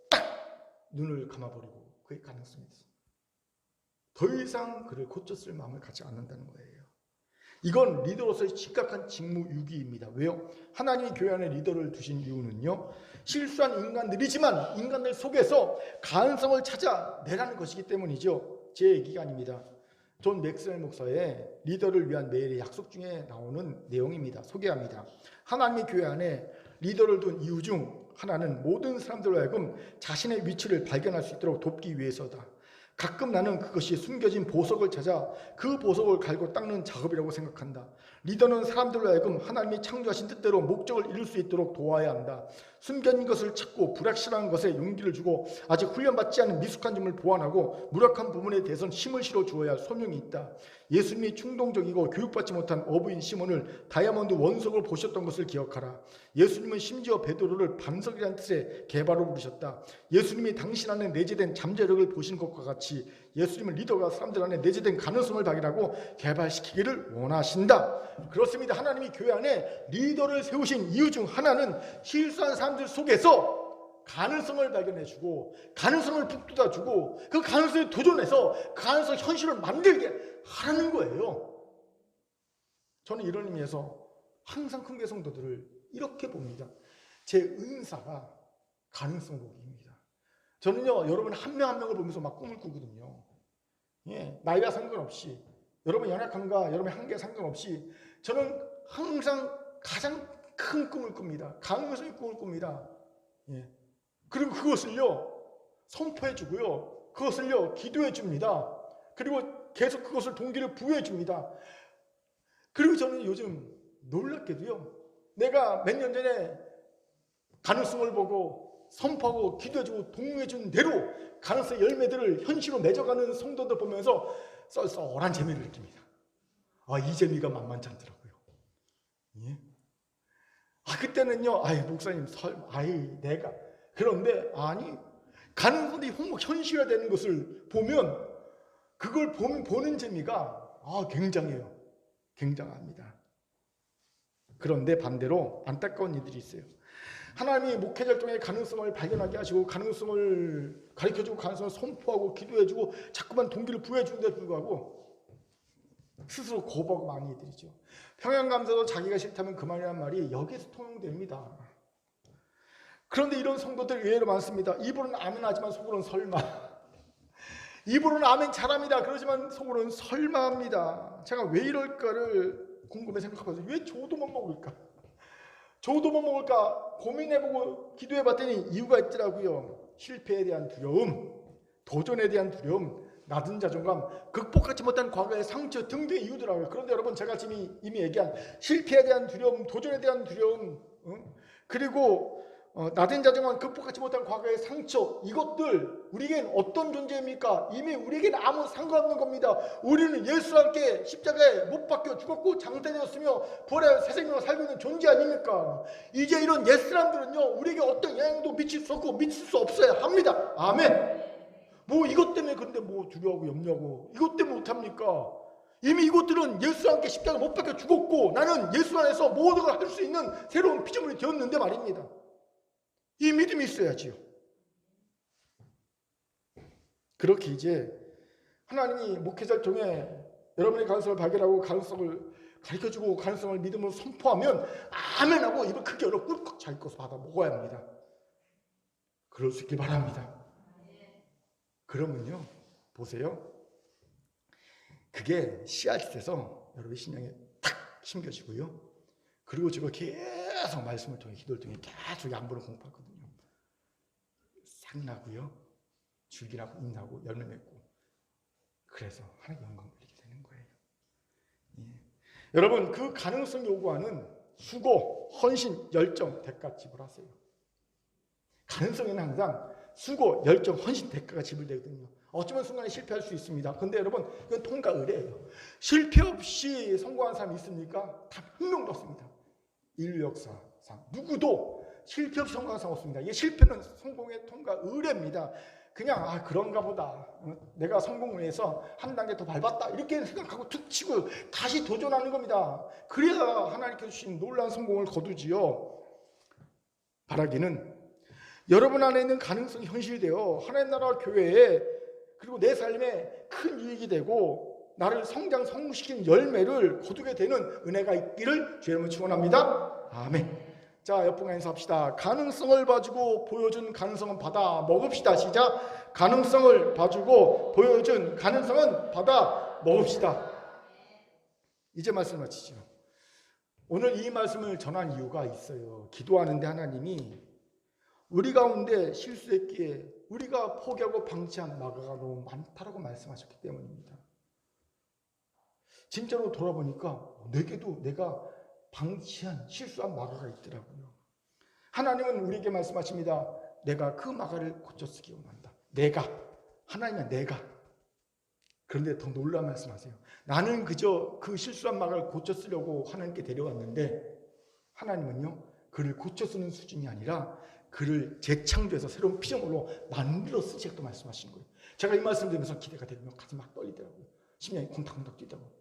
딱 눈을 감아버리고 그의 가능성이 있어. 더 이상 그를 고쳤을 마음을 갖지 않는다는 거예요. 이건 리더로서의 심각한 직무유기입니다. 왜요? 하나님이 교회 안에 리더를 두신 이유는요, 실수한 인간들이지만 인간들 속에서 가능성을 찾아내라는 것이기 때문이죠. 제 얘기가 아닙니다. 존 맥스웰 목사의 리더를 위한 매일의 약속 중에 나오는 내용입니다. 소개합니다. 하나님의 교회 안에 리더를 둔 이유 중 하나는 모든 사람들로 하여금 자신의 위치를 발견할 수 있도록 돕기 위해서다. 가끔 나는 그것이 숨겨진 보석을 찾아 그 보석을 갈고 닦는 작업이라고 생각한다. 리더는 사람들로 하여금 하나님이 창조하신 뜻대로 목적을 이룰 수 있도록 도와야 한다. 숨겨진 것을 찾고 불확실한 것에 용기를 주고 아직 훈련받지 않은 미숙한 점을 보완하고 무력한 부분에 대해서는 힘을 실어 주어야 할 소명이 있다. 예수님이 충동적이고 교육받지 못한 어부인 시몬을 다이아몬드 원석으로 보셨던 것을 기억하라. 예수님은 심지어 베드로를 반석이라는 뜻의 개바로 부르셨다. 예수님이 당신 안에 내재된 잠재력을 보신 것과 같이 예수님은 리더가 사람들 안에 내재된 가능성을 발견하고 개발시키기를 원하신다. 그렇습니다. 하나님이 교회 안에 리더를 세우신 이유 중 하나는 실수한 사람들 속에서 가능성을 발견해주고 가능성을 북돋아주고 그 가능성에 도전해서 가능성 현실을 만들게 하라는 거예요. 저는 이런 의미에서 항상 큰교회 성도들을 이렇게 봅니다. 제 은사가 가능성 보기입니다. 저는요, 여러분 한 명 한 명을 보면서 막 꿈을 꾸거든요. 나이와 상관없이, 여러분 연약함과 여러분의 한계와 상관없이 저는 항상 가장 큰 꿈을 꿉니다. 가능성의 꿈을 꿉니다. 그리고 그것을요, 선포해주고요, 그것을요, 기도해줍니다. 그리고 계속 그것을 동기를 부여해줍니다. 그리고 저는 요즘 놀랍게도요, 내가 몇 년 전에 가능성을 보고 선포하고 기도해주고 동의해준 대로 가능성의 열매들을 현실로 맺어가는 성도들 보면서 썰썰한 재미를 느낍니다. 이 재미가 만만치 않더라고요. 그때는요, 목사님 내가 그런데 가능성이 현실화되는 것을 보면 그걸 보는 재미가 굉장해요. 굉장합니다. 그런데 반대로 안타까운 일들이 있어요. 하나님이 목회자를 통해 가능성을 발견하게 하시고 가능성을 가르쳐주고 가능성을 선포하고 기도해주고 자꾸만 동기를 부여해주는데도 불구하고 스스로 거부하고 많이 들이죠. 평양감사도 자기가 싫다면 그만이라는 말이 여기에서 통용됩니다. 그런데 이런 성도들 의외로 많습니다. 입으로는 아멘하지만 속으로는 설마. 입으로는 아멘 잘합니다. 그러지만 속으로는 설마합니다. 제가 왜 이럴까를 궁금해 생각해봤어요. 왜 저도 못 먹을까? 저도 못 먹을까 고민해보고 기도해봤더니 이유가 있더라고요. 실패에 대한 두려움, 도전에 대한 두려움, 낮은 자존감, 극복하지 못한 과거의 상처 등등의 이유더라고요. 그런데 여러분, 제가 지금 이미 얘기한 실패에 대한 두려움, 도전에 대한 두려움, 그리고 낮은 자존감, 극복하지 못한 과거의 상처, 이것들 우리에겐 어떤 존재입니까? 이미 우리에겐 아무 상관없는 겁니다. 우리는 예수와 함께 십자가에 못 박혀 죽었고 장대되었으며 부활하여 새 생명을 살고 있는 존재 아닙니까? 이제 이런 옛사람들은요, 우리에게 어떤 영향도 미칠 수 없고 미칠 수 없어야 합니다. 아멘. 뭐 이것 때문에 그런데 뭐 두려워하고 염려하고 이것 때문에 못합니까? 이미 이것들은 예수와 함께 십자가에 못 박혀 죽었고 나는 예수 안에서 모든 걸 할 수 있는 새로운 피조물이 되었는데 말입니다. 이 믿음이 있어야지요. 그렇게 이제 하나님이 목회자를 통해 여러분의 가능성을 발견하고 가능성을 가르쳐주고 가능성을 믿음으로 선포하면 아멘하고 입을 크게 열어 꿀꺽 자기 것을 받아 먹어야 합니다. 그럴 수 있길 바랍니다. 그러면요, 보세요. 그게 씨앗에서 여러분의 신앙에 탁 심겨지고요. 그리고 제가 계속 말씀을 통해 기도를 통해 계속 양분을 공부하거든요. 싹나고요, 줄기나고 잎나고 열매 맺고, 그래서 하나님 영광 돌리게 되는 거예요. 예. 여러분, 그 가능성 요구하는 수고, 헌신, 열정, 대가 지불하세요. 가능성에는 항상 수고, 열정, 헌신, 대가가 지불되거든요. 어쩌면 순간에 실패할 수 있습니다. 근데 여러분, 이건 통과 의례예요. 실패 없이 성공한 사람이 있습니까? 단 한 명도 없습니다. 인류 역사상 누구도 실패 없이 성공한 사람 없습니다. 이게 실패는 성공의 통과 의례입니다. 그냥 그런가 보다, 내가 성공을 위해서 한 단계 더 밟았다 이렇게 생각하고 툭 치고 다시 도전하는 겁니다. 그래야 하나님께서 주신 놀라운 성공을 거두지요. 바라기는 여러분 안에 있는 가능성이 현실되어 하나님 나라 교회에 그리고 내 삶에 큰 유익이 되고 나를 성장 성공시키는 열매를 거두게 되는 은혜가 있기를 주의 이름으로 축원합니다. 아멘. 자, 옆분과 인사합시다. 가능성을 봐주고 보여준 가능성은 받아 먹읍시다. 시작. 가능성을 봐주고 보여준 가능성은 받아 먹읍시다. 이제 말씀 마치죠. 오늘 이 말씀을 전한 이유가 있어요. 기도하는데 하나님이 우리 가운데 실수했기에 우리가 포기하고 방치한 마가가 너무 많다라고 말씀하셨기 때문입니다. 진짜로 돌아보니까 내게도 내가 방치한 실수한 마가가 있더라고요. 하나님은 우리에게 말씀하십니다. 내가 그 마가를 고쳐 쓰기 원한다. 하나님은 내가. 그런데 더 놀라운 말씀하세요. 나는 그저 그 실수한 마가를 고쳐 쓰려고 하나님께 데려왔는데 하나님은요, 그를 고쳐 쓰는 수준이 아니라 그를 재창조해서 새로운 피조물로 만들어 쓰시겠다고 말씀하신 거예요. 제가 이 말씀 들으면서 기대가 되면 가슴 막 떨리더라고요. 심장이 콩닥콩닥 뛰더라고요.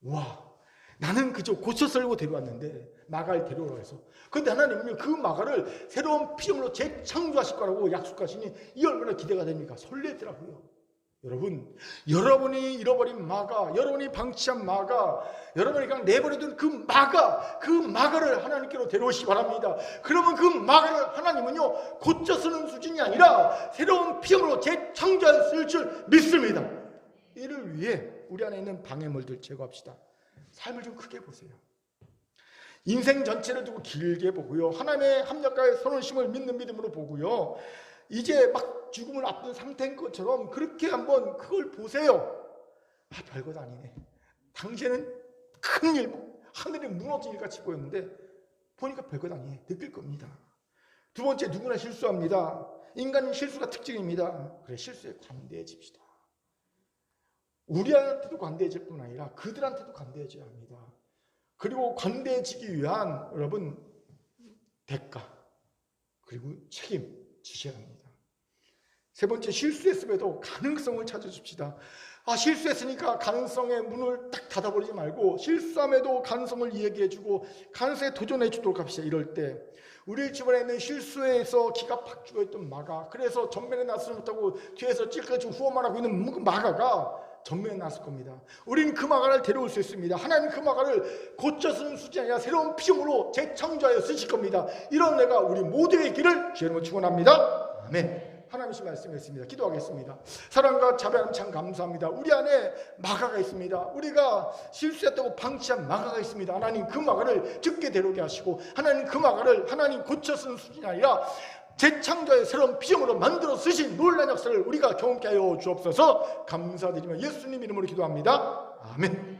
와, 나는 그저 고쳐 쓰려고 데려왔는데 마가를 데려오라고 해서, 그런데 하나님은 그 마가를 새로운 피조물로 재창조하실 거라고 약속하시니 이 얼마나 기대가 됩니까? 설레더라고요. 여러분, 여러분이 잃어버린 마가, 여러분이 방치한 마가, 여러분이 그냥 내버려둔 그 마가를 하나님께로 데려오시기 바랍니다. 그러면 그 마가를 하나님은요, 고쳐 쓰는 수준이 아니라 새로운 피조물로 재창조할 줄 믿습니다. 이를 위해 우리 안에 있는 방해물들 제거합시다. 삶을 좀 크게 보세요. 인생 전체를 두고 길게 보고요. 하나님의 합력과의 선언심을 믿는 믿음으로 보고요. 이제 막 죽음을 앞둔 상태인 것처럼 그렇게 한번 그걸 보세요. 별것 아니네. 당시에는 큰일, 하늘이 무너진 일같이 보였는데 보니까 별것 아니네. 느낄 겁니다. 두 번째, 누구나 실수합니다. 인간은 실수가 특징입니다. 그래, 실수에 관대해집시다. 우리한테도 관대해질 뿐 아니라 그들한테도 관대해져야 합니다. 그리고 관대해지기 위한 여러분 대가 그리고 책임 지셔야 합니다. 세 번째, 실수했음에도 가능성을 찾아줍시다. 실수했으니까 가능성의 문을 딱 닫아버리지 말고 실수함에도 가능성을 이야기해주고 가능성에 도전해주도록 합시다. 이럴 때 우리 주변에 있는 실수에서 기가 팍 죽어있던 마가, 그래서 전면에 나서지 못하고 뒤에서 찔까지 후원만 하고 있는 마가가 전면에 나설 겁니다. 우리는 그 마가를 데려올 수 있습니다. 하나님 그 마가를 고쳐 쓰는 수준이 아니라 새로운 피조물로 재창조하여 쓰실 겁니다. 이런 내가 우리 모두의 길을 주의 이름으로 축원합니다. 아멘. 하나님의 말씀이었습니다. 기도하겠습니다. 사랑과 자비하는 참 감사합니다. 우리 안에 마가가 있습니다. 우리가 실수했다고 방치한 마가가 있습니다. 하나님 그 마가를 적게 데려오게 하시고, 하나님 그 마가를 하나님 고쳐 쓰는 수준이 아니라 재창조의 새로운 피조물로 만들어 쓰신 놀라운 역사를 우리가 경험케 하여 주옵소서. 감사드리며 예수님 이름으로 기도합니다. 아멘.